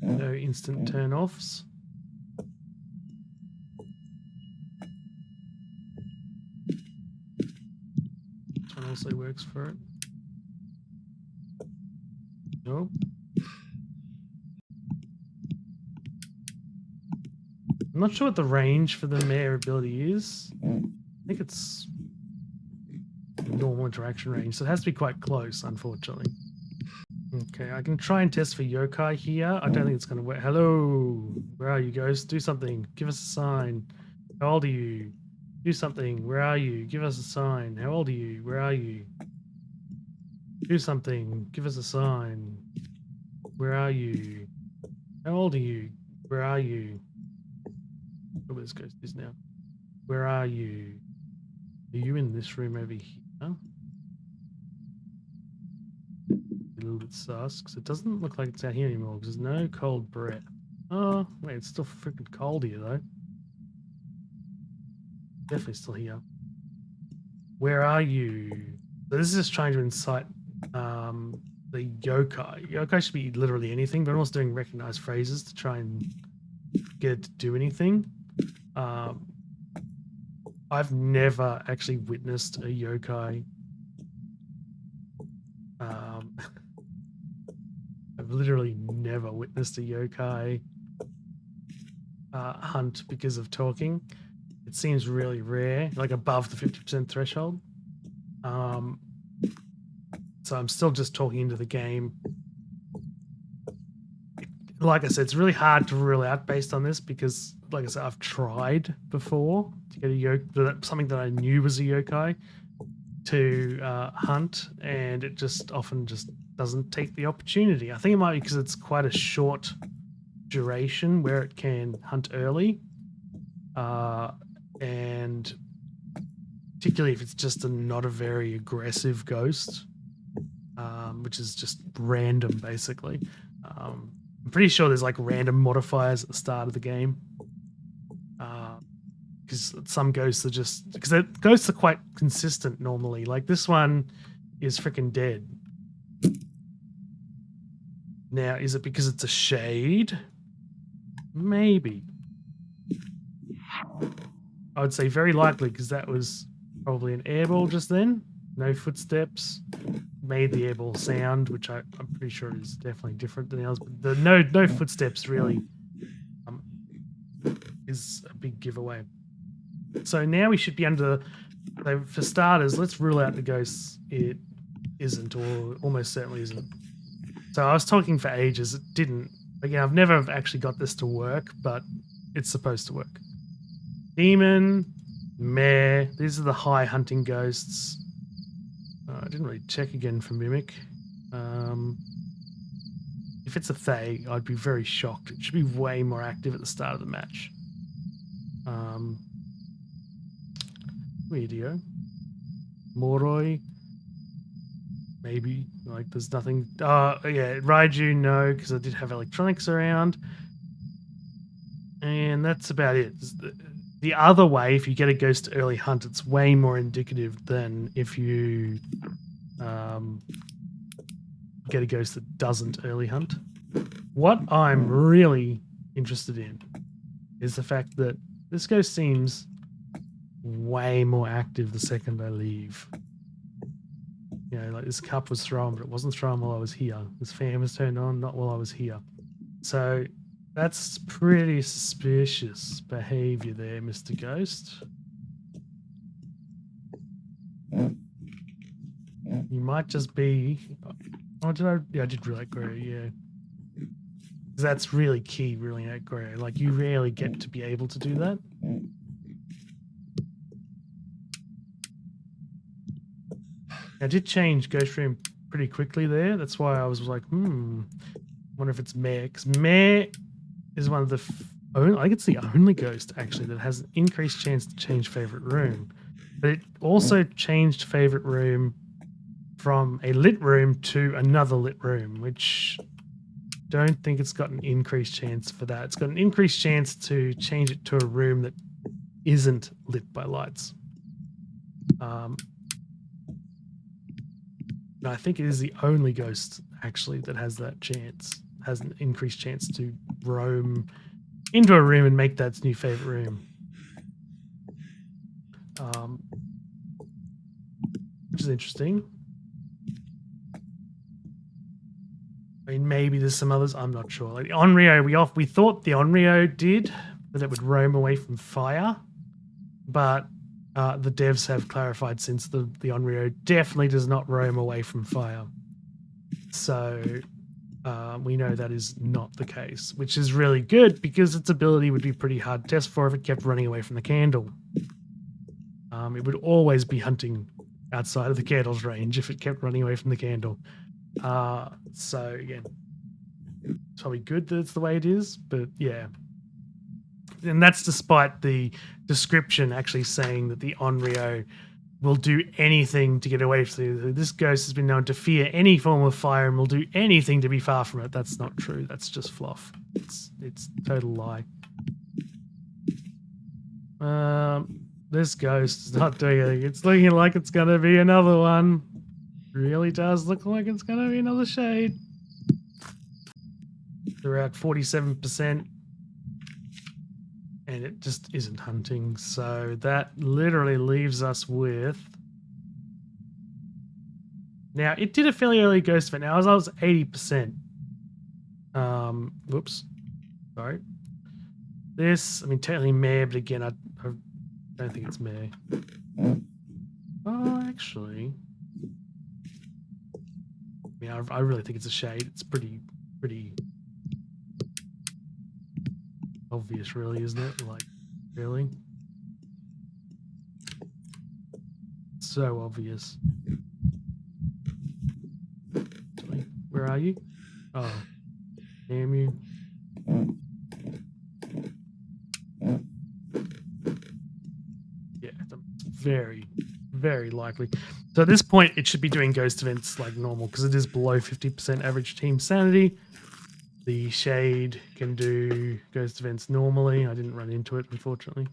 No instant turn-offs. This one also works for it. Nope. I'm not sure what the range for the mare ability is. I think it's normal interaction range, so it has to be quite close, unfortunately. Okay, I can try and test for yokai here. I don't think it's going to work. Hello, where are you, ghost? Do something. Give us a sign. How old are you? Do something. Where are you? Give us a sign. How old are you? Where are you? Do something. Give us a sign. Where are you? How old are you? Where are you? Oh, where this ghost is now. Where are you? Are you in this room over here? A little bit sus, because it doesn't look like it's out here anymore, because there's no cold breath. Oh, wait, it's still freaking cold here, though. Definitely still here. Where are you? So this is just trying to incite the yokai. Yokai should be literally anything, but I'm also doing recognized phrases to try and get it to do anything. I've never actually witnessed a yokai. I've literally never witnessed a yokai hunt because of talking. It seems really rare, like above the 50% threshold. So I'm still just talking into the game. Like I said, it's really hard to rule out based on this because like I said, I've tried before to get a yokai, something that I knew was a yokai, to hunt, and it just often just doesn't take the opportunity. I think it might be because it's quite a short duration where it can hunt early, and particularly if it's just not a very aggressive ghost, which is just random basically. I'm pretty sure there's like random modifiers at the start of the game, because some ghosts are just, because ghosts are quite consistent normally. Like this one is freaking dead. Now, is it because it's a shade? Maybe. I would say very likely, because that was probably an airball just then. No footsteps. Made the airball sound, which I'm pretty sure is definitely different than the others. But the no footsteps really is a big giveaway. So now we should be under. So for starters, let's rule out the ghosts. It isn't, or almost certainly isn't. So I was talking for ages. It didn't. Again, I've never actually got this to work, but it's supposed to work. Demon, mare. These are the high hunting ghosts. I didn't really check again for mimic. If it's a Thay, I'd be very shocked. It should be way more active at the start of the match. Video. Moroi. Maybe. Like, there's nothing. Yeah, Raiju, no, because I did have electronics around. And that's about it. The other way, if you get a ghost early hunt, it's way more indicative than if you get a ghost that doesn't early hunt. What I'm really interested in is the fact that this ghost seems way more active the second I leave. You know, like this cup was thrown, but it wasn't thrown while I was here. This fan was turned on, not while I was here. So that's pretty suspicious behavior there, Mr. Ghost. You might just be... Oh, did I? Yeah, I did really aggro, yeah. That's really key, really aggro. Like, you rarely get to be able to do that. I did change Ghost Room pretty quickly there. That's why I was like, wonder if it's Mare. Because Mare is one of the... I think it's the only ghost, actually, that has an increased chance to change favorite room. But it also changed favorite room from a lit room to another lit room, which don't think it's got an increased chance for that. It's got an increased chance to change it to a room that isn't lit by lights. I think it is the only ghost, actually, that has that chance, has an increased chance to roam into a room and make that its new favorite room. Which is interesting. I mean, maybe there's some others. I'm not sure. Like the Onryo, we thought the Onryo did, that it would roam away from fire, but the devs have clarified since the Onryo definitely does not roam away from fire. So we know that is not the case, which is really good because its ability would be pretty hard to test for if it kept running away from the candle. It would always be hunting outside of the candle's range if it kept running away from the candle. So again, it's probably good that it's the way it is, but yeah. And that's despite the description actually saying that the Onryo will do anything to get away from it. This ghost has been known to fear any form of fire and will do anything to be far from it. That's not true. That's just fluff. It's total lie. This ghost is not doing anything. It's looking like it's going to be another one. Really does look like it's going to be another shade. They're at 47%. And it just isn't hunting. So that literally leaves us with... Now, it did a fairly early ghost event. Now, as I was 80%. Whoops. Sorry. This, I mean, technically Mare, but again, I don't think it's Mare. Oh, actually... I mean, I really think it's a shade. It's pretty... obvious, really, isn't it? Like, really? So obvious. Where are you? Oh, damn you. Yeah, it's very, very likely. So at this point, it should be doing ghost events like normal because it is below 50% average team sanity. The shade can do ghost events normally. I didn't run into it, unfortunately.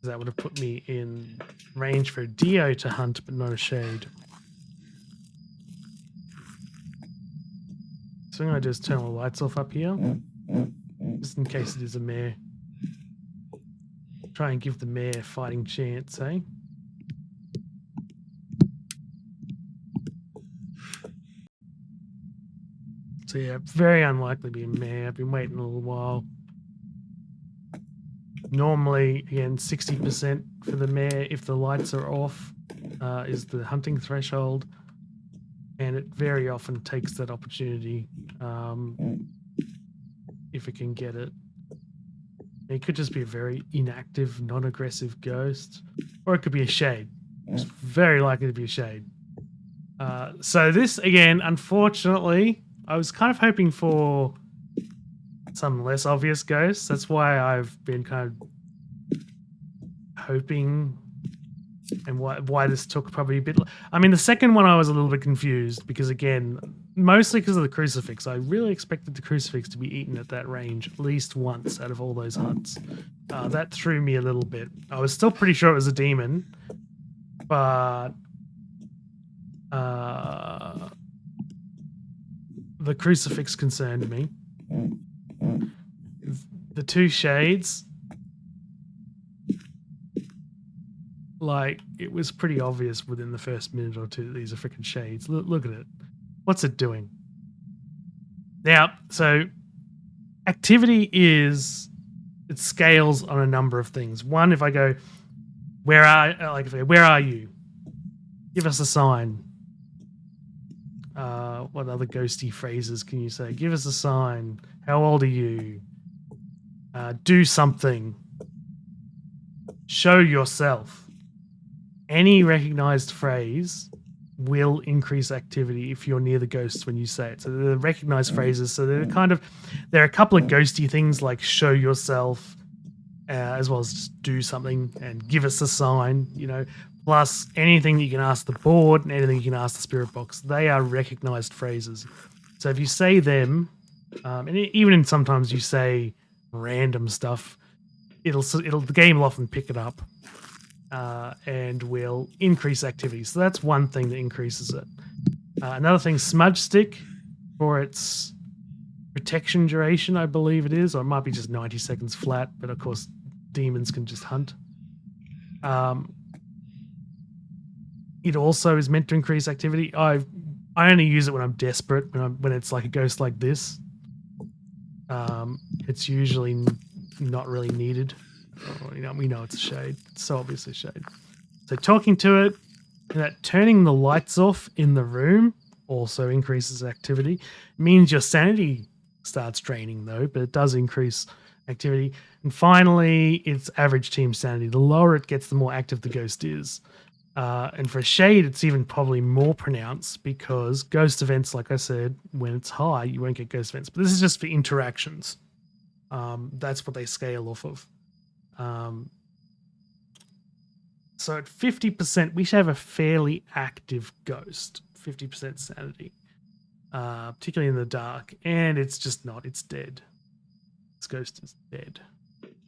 That would have put me in range for a Dio to hunt, but not a shade. So I'm going to just turn all the lights off up here, just in case it is a mare. Try and give the mare a fighting chance, eh? So yeah, very unlikely to be a mare. I've been waiting a little while. Normally, again, 60% for the mare if the lights are off is the hunting threshold. And it very often takes that opportunity if it can get it. It could just be a very inactive, non-aggressive ghost, or it could be a shade. It's very likely to be a shade. So this, again, unfortunately, I was kind of hoping for some less obvious ghosts. That's why I've been kind of hoping, and why this took probably a bit. I mean, the second one I was a little bit confused because, again, mostly because of the crucifix. I really expected the crucifix to be eaten at that range at least once out of all those hunts. That threw me a little bit. I was still pretty sure it was a demon, but the crucifix concerned me. The two shades, like, it was pretty obvious within the first minute or two that these are freaking shades. Look at it. What's it doing? Now, so activity it scales on a number of things. One, if I go, where are you? Give us a sign. What other ghosty phrases can you say? Give us a sign. How old are you? Do something. Show yourself. Any recognized phrase will increase activity if you're near the ghosts when you say it. So they're recognized phrases. So there are a couple of ghosty things like show yourself, as well as just do something and give us a sign, plus anything you can ask the board and anything you can ask the spirit box. They are recognized phrases. So if you say them, and even sometimes you say random stuff, the game will often pick it up and will increase activity. So that's one thing that increases it. Another thing, smudge stick, for its protection duration, I believe it is, or it might be just 90 seconds flat, but of course demons can just hunt. It also is meant to increase activity. I only use it when I'm desperate, when it's like a ghost like this. It's usually not really needed. We know it's a shade. It's so obviously a shade. So talking to it, turning the lights off in the room also increases activity. It means your sanity starts draining though, but it does increase activity. And finally, it's average team sanity. The lower it gets, the more active the ghost is. And for a shade, it's even probably more pronounced because ghost events, like I said, when it's high, you won't get ghost events. But this is just for interactions. That's what they scale off of. So at 50%, we should have a fairly active ghost, 50% sanity, particularly in the dark. And it's just not, it's dead. This ghost is dead.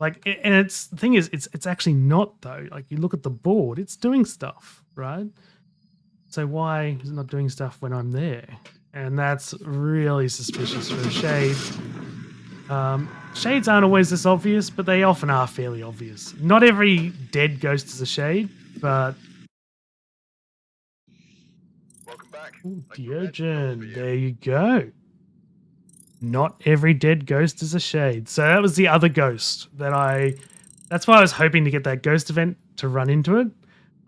And the thing is, it's actually not though. Like, you look at the board, it's doing stuff, right? So why is it not doing stuff when I'm there? And that's really suspicious for a shade. Shades aren't always this obvious, but they often are fairly obvious. Not every dead ghost is a shade, but... Welcome back. Ooh, Diogen, there you go. Not every dead ghost is a shade. So that was the other ghost that's why I was hoping to get that ghost event to run into it.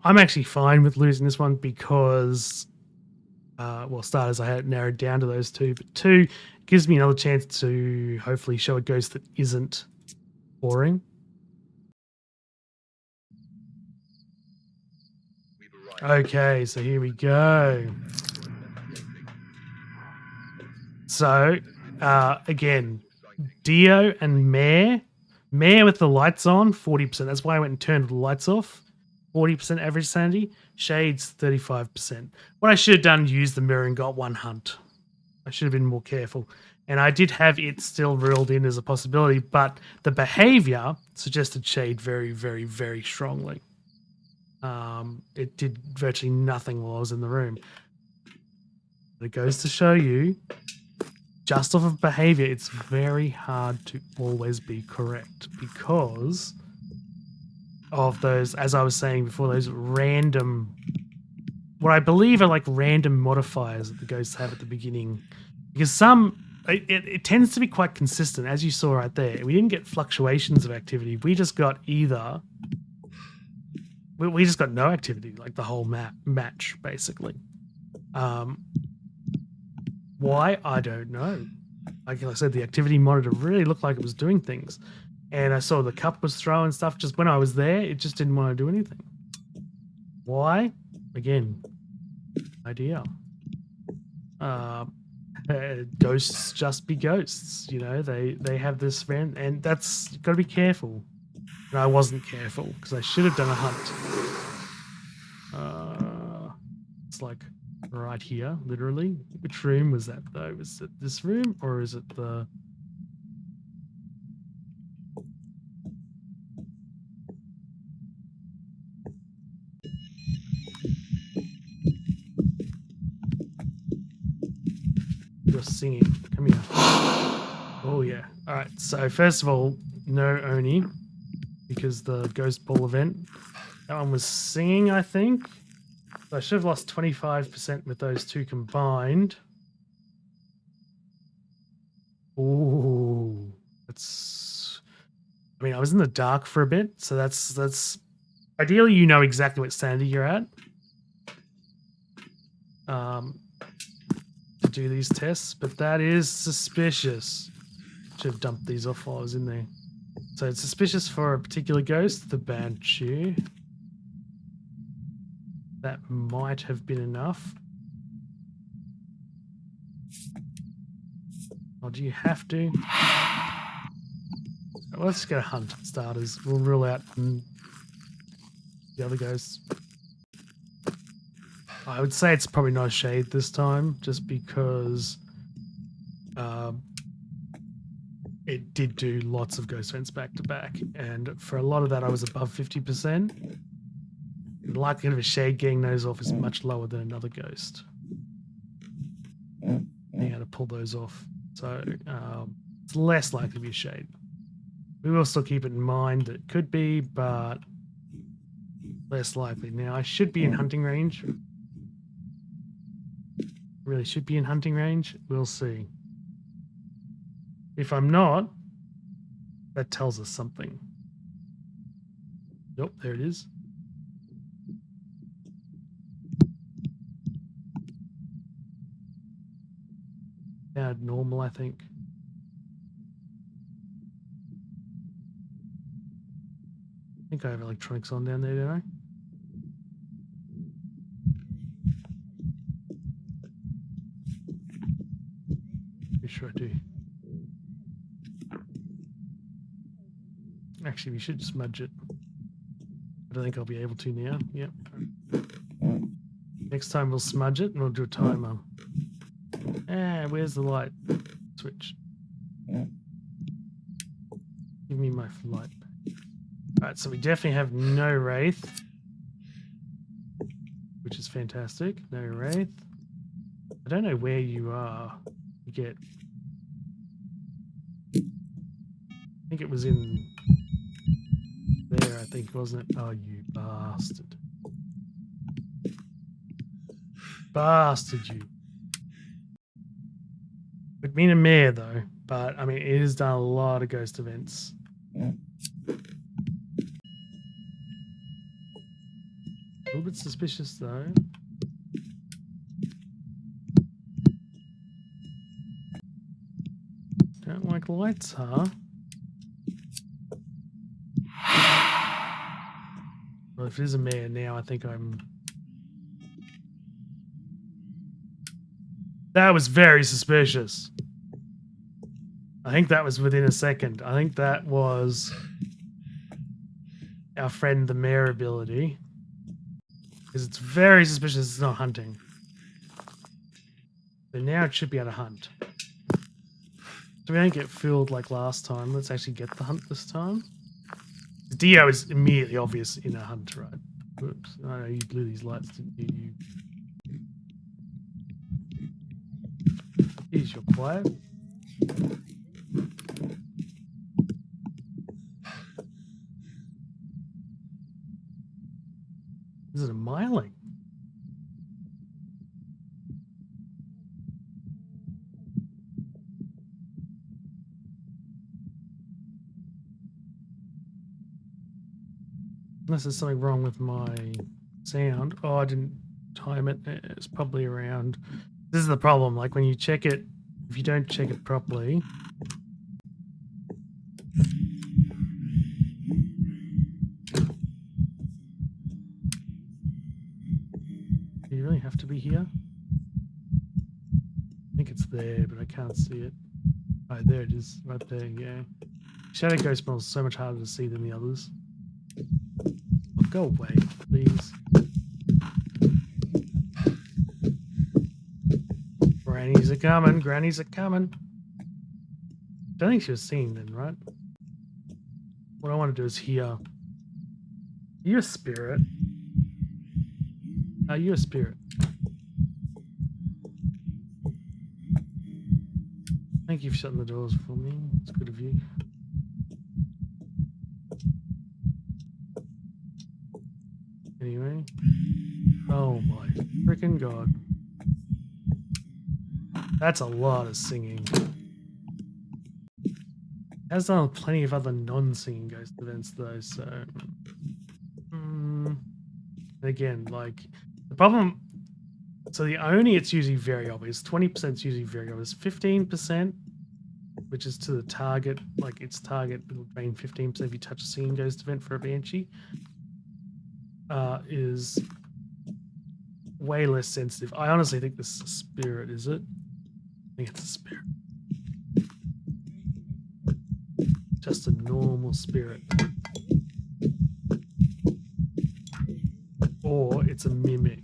I'm actually fine with losing this one because Well, starters, I had it narrowed down to those two, but 2 gives me another chance to hopefully show a ghost that isn't boring. Okay, so here we go. So, again, Dio and Mare with the lights on, 40%. That's why I went and turned the lights off. 40% average sanity. Shades, 35%. What I should have done, used the mirror and got 1 hunt. I should have been more careful. And I did have it still ruled in as a possibility, but the behavior suggested Shade very, very, very strongly. It did virtually nothing while I was in the room. But it goes to show you, just off of behavior, it's very hard to always be correct because of those, as I was saying before, those random, what I believe are like random modifiers that the ghosts have at the beginning. Because it tends to be quite consistent, as you saw right there. We didn't get fluctuations of activity. We just got either, we just got no activity, like the whole match, basically. Why? I don't know. Like I said, the activity monitor really looked like it was doing things. And I saw the cup was throwing stuff. Just when I was there, it just didn't want to do anything. Why? Again, idea. Ghosts just be ghosts. You know, they have this friend, and that's got to be careful. And I wasn't careful because I should have done a hunt. It's like right here, literally. Which room was that though? Was it this room or is it the... You're singing. Come here. Oh yeah. All right. So first of all, no Oni, because the ghost ball event, that one was singing, I think. So I should have lost 25% with those 2 combined. Ooh, that's... I mean, I was in the dark for a bit, so that's ideally you know exactly what sanity you're at. To do these tests, but that is suspicious. Should have dumped these off while I was in there. So it's suspicious for a particular ghost, the Banshee. That might have been enough. Or do you have to? Well, let's get a hunt starters. We'll rule out the other ghosts. I would say it's probably not Shade this time, just because it did do lots of ghost events back to back, and for a lot of that I was above 50%. The likelihood of a Shade getting those off is much lower than another ghost being able to pull those off. So it's less likely to be a Shade. We will still keep it in mind that it could be, but less likely. Now I should be in hunting range. Really should be in hunting range. We'll see. If I'm not, that tells us something. Yep, there it is. Bad normal, I think. I think I have electronics on down there, don't I? Pretty sure I do. Actually, we should smudge it. I don't think I'll be able to now. Yep. Next time we'll smudge it and we'll do a timer. Where's the light switch? Give me my light back. Alright, so we definitely have no Wraith, which is fantastic. No Wraith. I don't know where you are. You get... I think it was in there, I think, wasn't it? Oh, you bastard. Bastard, you. Would mean a mare, though. But, I mean, it has done a lot of ghost events. A little bit suspicious, though. don't like lights, huh? Well, if it is a mare now, I think I'm... That was very suspicious. I think that was within a second. I think that was our friend the mare ability. Because it's very suspicious it's not hunting. So now it should be able to hunt. So we don't get fooled like last time. Let's actually get the hunt this time. Dio is immediately obvious in a hunt, right? Oops. I know you blew these lights, didn't you? Jeez, you're quiet. Is it a myling? Unless there's something wrong with my sound. Oh, I didn't time it. It's probably around. This is the problem. Like when you check it, if you don't check it properly. Do you really have to be here? I think it's there, but I can't see it. Oh, there it is. Right there, yeah. Shadow Ghost smells so much harder to see than the others. Oh, go away, please. Grannies are coming. Grannies are coming. Don't think she was seen then, right? What I want to do is hear. You're a spirit. Are you a spirit? Thank you for shutting the doors for me. It's good of you. Anyway. Oh my freaking god. That's a lot of singing. Has done plenty of other non-singing ghost events though, so... Again, like, the problem... So the Oni, it's usually very obvious. 20% is usually very obvious. 15%, which is to the target, like its target, it'll drain 15% if you touch a singing ghost event for a Banshee, is way less sensitive. I honestly think this is a spirit, is it? I think it's a spirit. Just a normal spirit. Or it's a mimic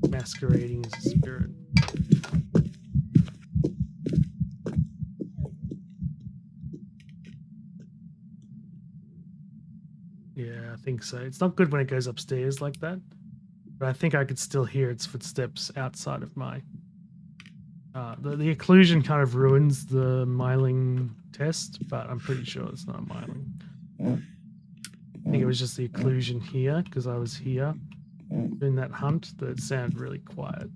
masquerading as a spirit. Yeah, I think so. It's not good when it goes upstairs like that, but I think I could still hear its footsteps outside of my... the occlusion kind of ruins the myling test, but I'm pretty sure it's not myling. I think it was just the occlusion here, because I was here doing that hunt, that it sounded really quiet.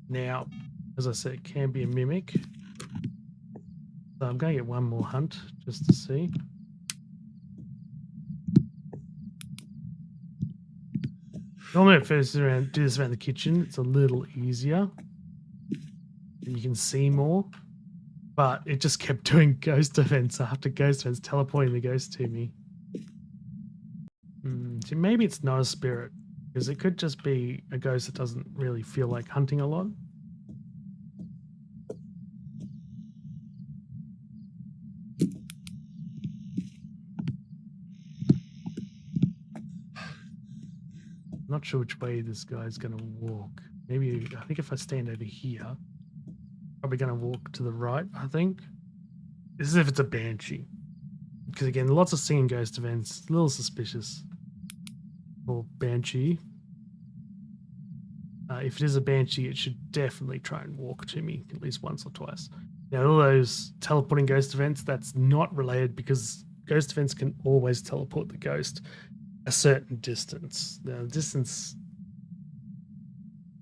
Now, as I said, it can be a mimic. So I'm going to get one more hunt, just to see. Normally at first do this around the kitchen, it's a little easier. You can see more. But it just kept doing ghost events after ghost events, teleporting the ghost to me. So maybe it's not a spirit, because it could just be a ghost that doesn't really feel like hunting a lot. I'm not sure which way this guy's going to walk. Maybe, I think if I stand over here, probably going to walk to the right, I think. This is if it's a Banshee. Because again, lots of singing ghost events, a little suspicious. Or Banshee. If it is a Banshee, it should definitely try and walk to me at least once or twice. Now, all those teleporting ghost events, that's not related, because ghost events can always teleport the ghost a certain distance. Now, the distance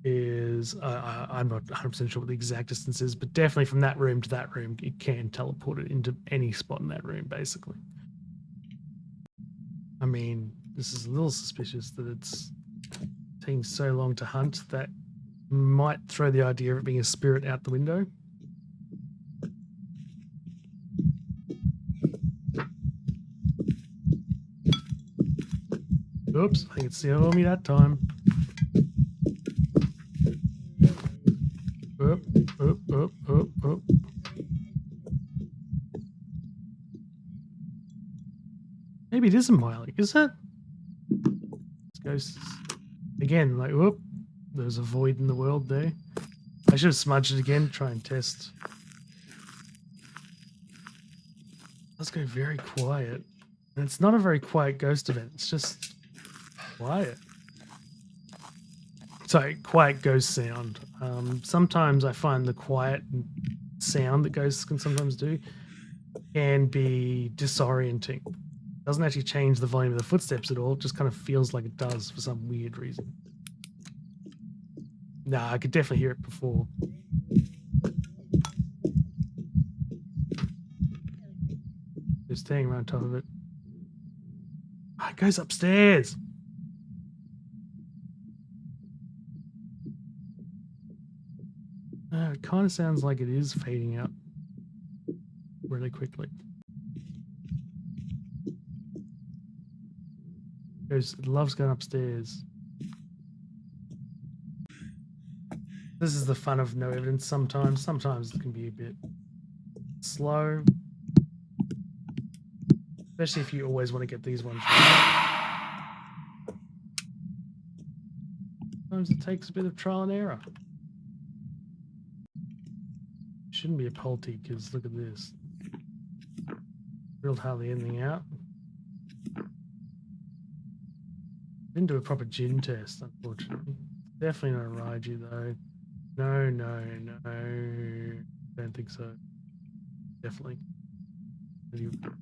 is, I'm not 100% sure what the exact distance is, but definitely from that room to that room, it can teleport it into any spot in that room, basically. I mean, this is a little suspicious that it's taking so long to hunt that might throw the idea of it being a spirit out the window. Oops, I think it saw me that time. Up. Maybe it isn't Miley, is it? Ghosts. Again, like, whoop, there's a void in the world there. I should have smudged it again, try and test. Let's go very quiet. And it's not a very quiet ghost event, it's just quiet. Sorry, quiet ghost sound. Sometimes I find the quiet sound that ghosts can sometimes do can be disorienting. It doesn't actually change the volume of the footsteps at all, it just kind of feels like it does for some weird reason. Nah, I could definitely hear it before. Just staying around top of it. Oh, it goes upstairs. It kind of sounds like it is fading out really quickly. It loves going upstairs. This is the fun of no evidence sometimes. Sometimes it can be a bit slow. Especially if you always want to get these ones right. Sometimes it takes a bit of trial and error. Shouldn't be a polty because look at this. Drilled hardly anything out. Didn't do a proper gin test, unfortunately. Definitely not a Raiju though. No. Don't think so. Definitely.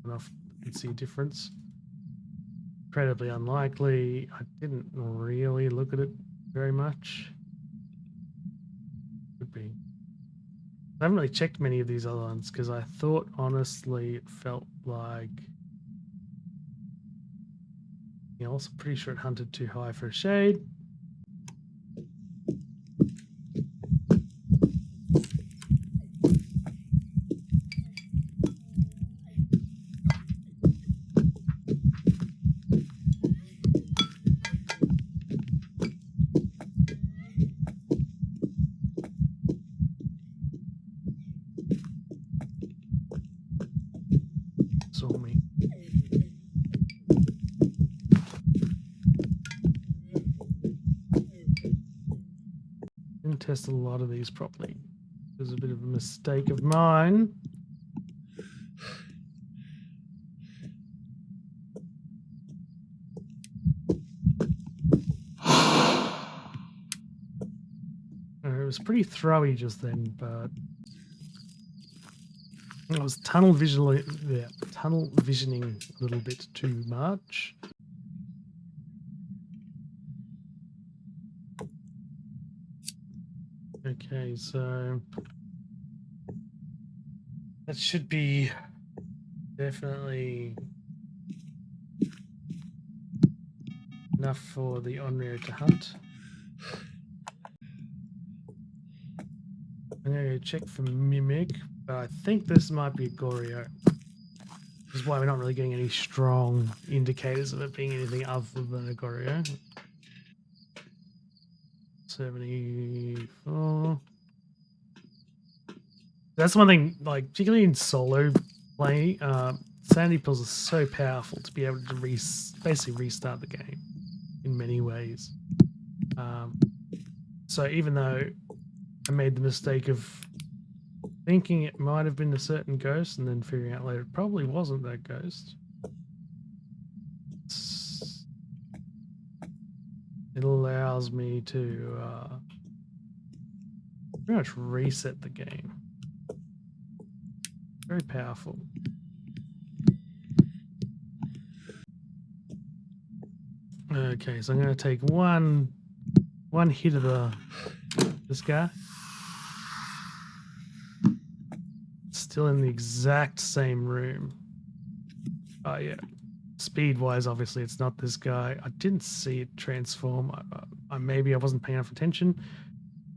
Enough to see a difference. Incredibly unlikely. I didn't really look at it very much. Could be. I haven't really checked many of these other ones because I thought honestly it felt like else. I'm pretty sure it hunted too high for a shade. Saw me. Didn't test a lot of these properly. It was a bit of a mistake of mine. It was pretty throwy just then, but I was tunnel visioning a little bit too much. Okay, so that should be definitely enough for the Onryo to hunt. I'm going to check for Mimic, but I think this might be a Goryo. Which is why we're not really getting any strong indicators of it being anything other than a Goryo. 74. That's one thing, like particularly in solo play, sanity pills are so powerful to be able to basically restart the game in many ways. So even though I made the mistake of thinking it might have been a certain ghost and then figuring out later it probably wasn't that ghost, it allows me to pretty much reset the game. Very powerful. Okay, so I'm going to take one hit of this guy. Still in the exact same room. Oh yeah. Speed-wise, obviously, it's not this guy. I didn't see it transform. Maybe I wasn't paying enough attention.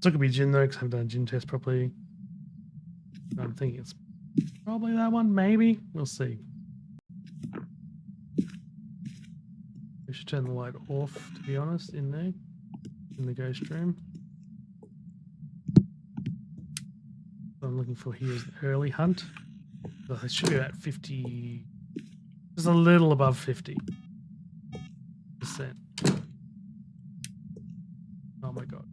It's not gonna be Jin though, because I haven't done a Jin test properly. I'm thinking it's probably that one, maybe. We'll see. We should turn the light off, to be honest, in there, in the ghost room. What I'm looking for here is the early hunt. So it should be about 50, just a little above 50%. Oh my god.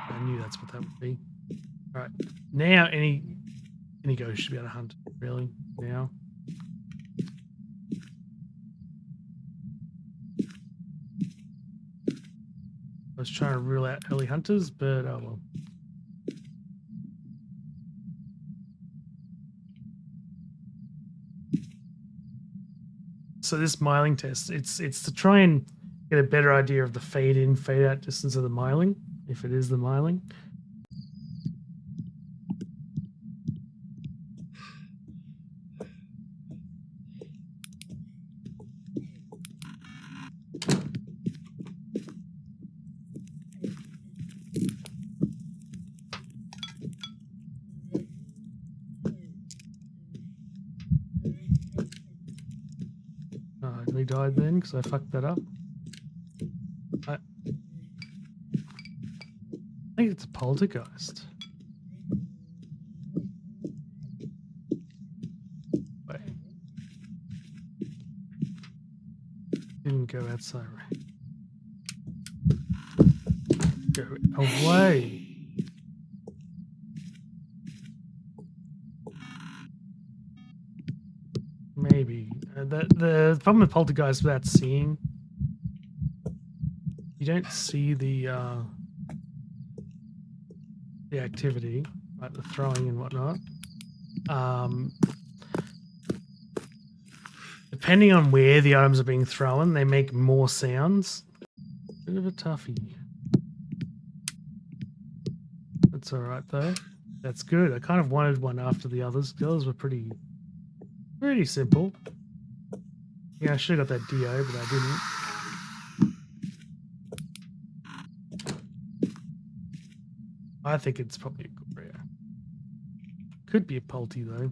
I knew that's what that would be. Alright. Now any ghost should be able to hunt, really. Now. I was trying to rule out early hunters, but oh well. So this miling test, it's to try and get a better idea of the fade in, fade out distance of the miling, if it is the miling. I nearly died then because I fucked that up. I think it's a poltergeist. Wait. Didn't go outside. Go away. Maybe. The problem with poltergeist without seeing, you don't see the activity, like the throwing and whatnot. Depending on where the items are being thrown, they make more sounds. Bit of a toughie. That's all right though. That's good. I kind of wanted one after the others. The others were pretty simple. Yeah, I should have got that DO, but I didn't. I think it's probably a good rare. Could be a Polty though.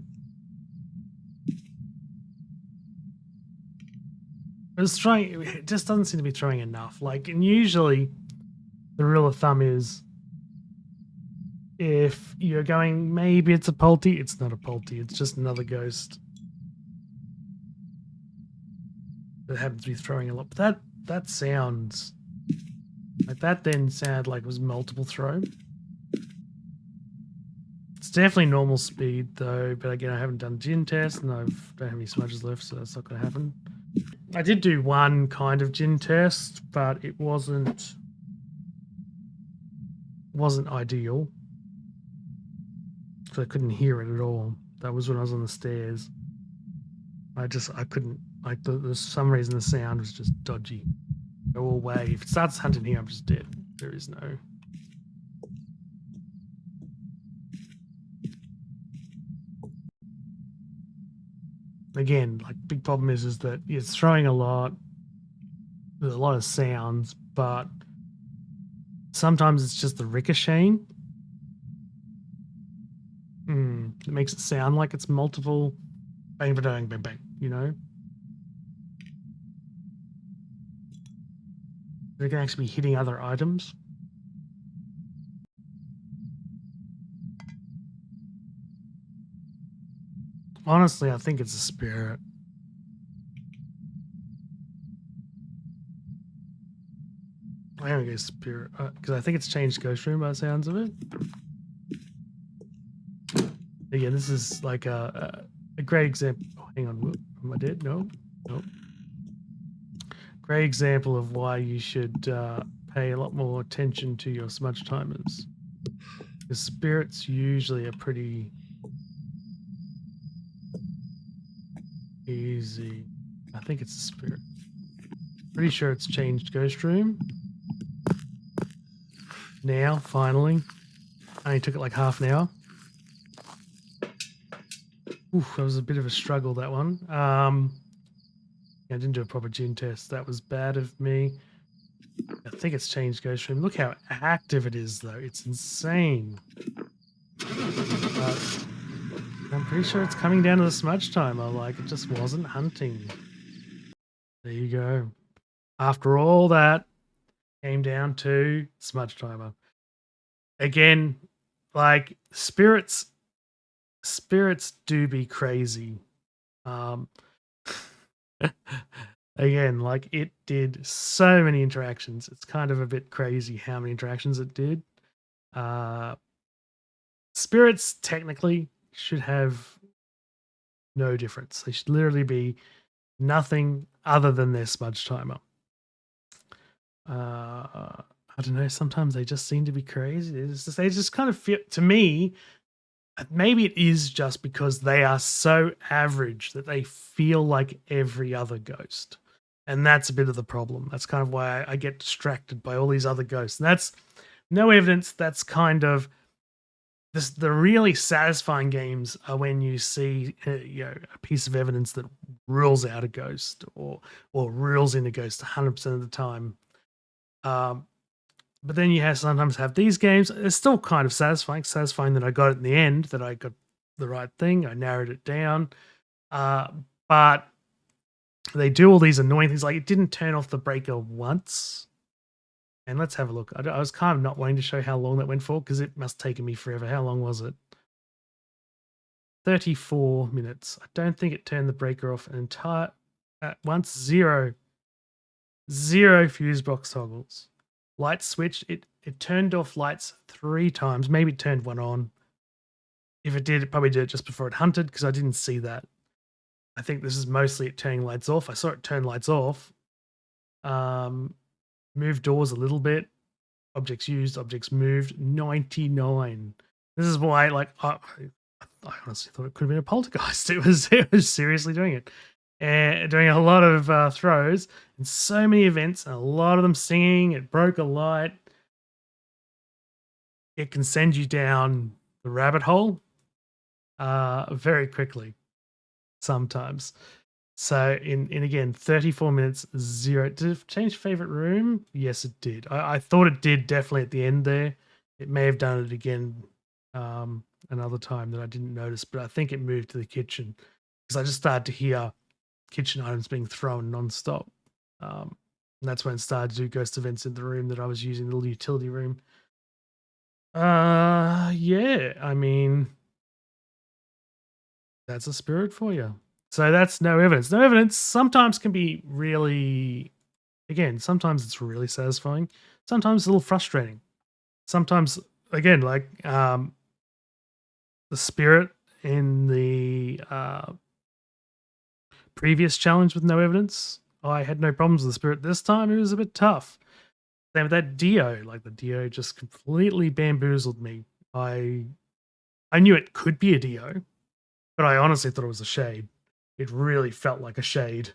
It just doesn't seem to be throwing enough. Like, and usually the rule of thumb is if you're going, maybe it's a Polty, it's not a Polty, it's just another ghost that happens to be throwing a lot. But that sounds like that then sounded like it was multiple throw. It's definitely normal speed though, but again, I haven't done Gin test and I don't have any smudges left, so that's not going to happen. I did do one kind of Gin test, but it wasn't ideal because I couldn't hear it at all. That was when I was on the stairs. I couldn't, like, there's some reason the sound was just dodgy. Go away. If it starts hunting here, I'm just dead. There is no. Again, like, big problem is that it's throwing a lot. There's a lot of sounds, but sometimes it's just the ricocheting. It makes it sound like it's multiple bang, bang, bang, bang, you know? They can actually be hitting other items. Honestly, I think it's a spirit. I'm gonna go spirit because I think it's changed Ghost Room by the sounds of it. Again, this is like a great example. Oh, hang on, am I dead? No, nope. Great example of why you should pay a lot more attention to your smudge timers. Because spirits usually are pretty easy. I think it's a spirit. Pretty sure it's changed Ghost Room. Now, finally. I only took it like half an hour. Oof, that was a bit of a struggle, that one. I didn't do a proper Gin test. That was bad of me. I think it's changed ghost room. Look how active it is, though. It's insane. I'm pretty sure it's coming down to the smudge timer. Like, it just wasn't hunting. There you go. After all that, came down to smudge timer. Again, like, spirits do be crazy. Again, like, it did so many interactions. It's kind of a bit crazy how many interactions it did. Spirits technically should have no difference. They should literally be nothing other than their smudge timer. I don't know. Sometimes they just seem to be crazy. They just kind of feel, to me, maybe it is just because they are so average that they feel like every other ghost. And that's a bit of the problem. That's kind of why I get distracted by all these other ghosts. And that's no evidence. That's kind of this. The really satisfying games are when you see a piece of evidence that rules out a ghost or rules in a ghost 100% of the time. But then you sometimes have these games. It's still kind of satisfying that I got it in the end, that I got the right thing. I narrowed it down. But they do all these annoying things. Like, it didn't turn off the breaker once. And let's have a look. I was kind of not wanting to show how long that went for because it must have taken me forever. How long was it? 34 minutes. I don't think it turned the breaker off an entire at once. Zero fuse box toggles. Light switch. It turned off lights 3 times. Maybe it turned one on. If it did, it probably did it just before it hunted because I didn't see that. I think this is mostly it turning lights off. I saw it turn lights off. Move doors a little bit. Objects used, objects moved. 99. This is why, like, I honestly thought it could have been a poltergeist. It was seriously doing it. And doing a lot of throws and so many events, and a lot of them singing. It broke a light. It can send you down the rabbit hole very quickly sometimes. So in again, 34 minutes, 0. Did it change favorite room? Yes, it did. I thought it did definitely at the end there. It may have done it again another time that I didn't notice, but I think it moved to the kitchen because I just started to hear kitchen items being thrown nonstop. And that's when it started to do ghost events in the room that I was using, the little utility room. Yeah, I mean, that's a spirit for you. So that's no evidence. No evidence sometimes can be really, again, sometimes it's really satisfying. Sometimes it's a little frustrating. Sometimes, again, like the spirit in the previous challenge with no evidence, I had no problems with the spirit this time. It was a bit tough. Same with that Dio. Like, the Dio just completely bamboozled me. I knew it could be a Dio, but I honestly thought it was a shade. It really felt like a shade.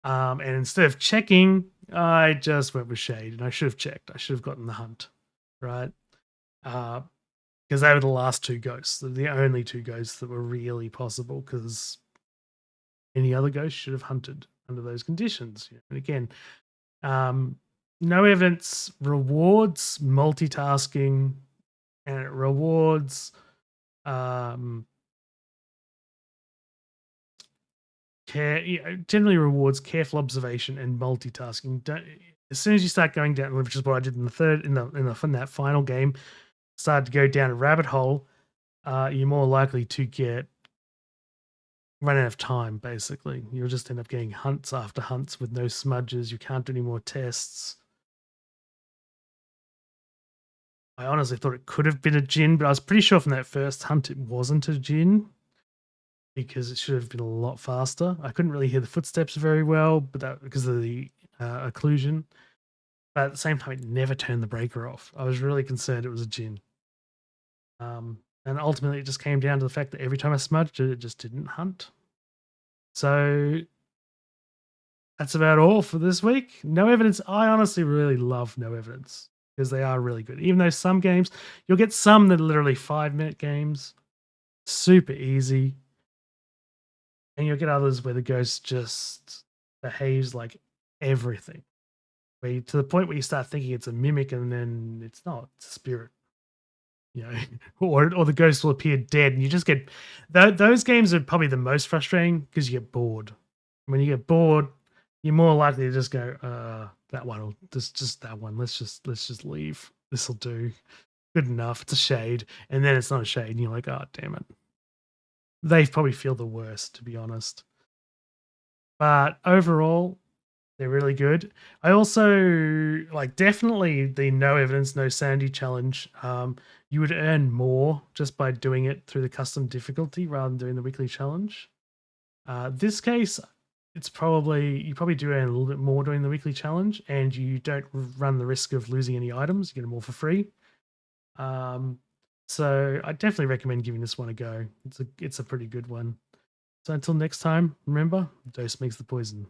And instead of checking, I just went with shade, and I should have checked. I should have gotten the hunt, right? Because they were the last 2 ghosts, the only 2 ghosts that were really possible. Because any other ghost should have hunted under those conditions. And again, no evidence rewards multitasking, and it rewards generally rewards careful observation and multitasking. As soon as you start going down, which is what I did in that final game, started to go down a rabbit hole, you're more likely to run out of time. Basically, you'll just end up getting hunts after hunts with no smudges. You can't do any more tests. I honestly thought it could have been a djinn, but I was pretty sure from that first hunt it wasn't a djinn, because it should have been a lot faster. I couldn't really hear the footsteps very well, but that because of the occlusion. But at the same time, it never turned the breaker off. I was really concerned it was a djinn. And ultimately, it just came down to the fact that every time I smudged it, it just didn't hunt. So that's about all for this week. No evidence. I honestly really love no evidence because they are really good. Even though some games, you'll get some that are literally 5-minute games, super easy. And you'll get others where the ghost just behaves like everything. to the point where you start thinking it's a mimic, and then it's not. It's a spirit, you know, or the ghost will appear dead, and you just get those games are probably the most frustrating because you get bored. When you get bored, you're more likely to just go, that one will just that one. Let's just leave. This'll do. Good enough. It's a shade. And then it's not a shade, and you're like, oh damn it. They probably feel the worst, to be honest. But overall, they're really good. I also like definitely the no evidence, no sanity challenge. You would earn more just by doing it through the custom difficulty rather than doing the weekly challenge. This case, it's probably you probably do earn a little bit more doing the weekly challenge, and you don't run the risk of losing any items. You get them all for free. Um, so I definitely recommend giving this one a go. It's a pretty good one. So until next time, remember, dose makes the poison.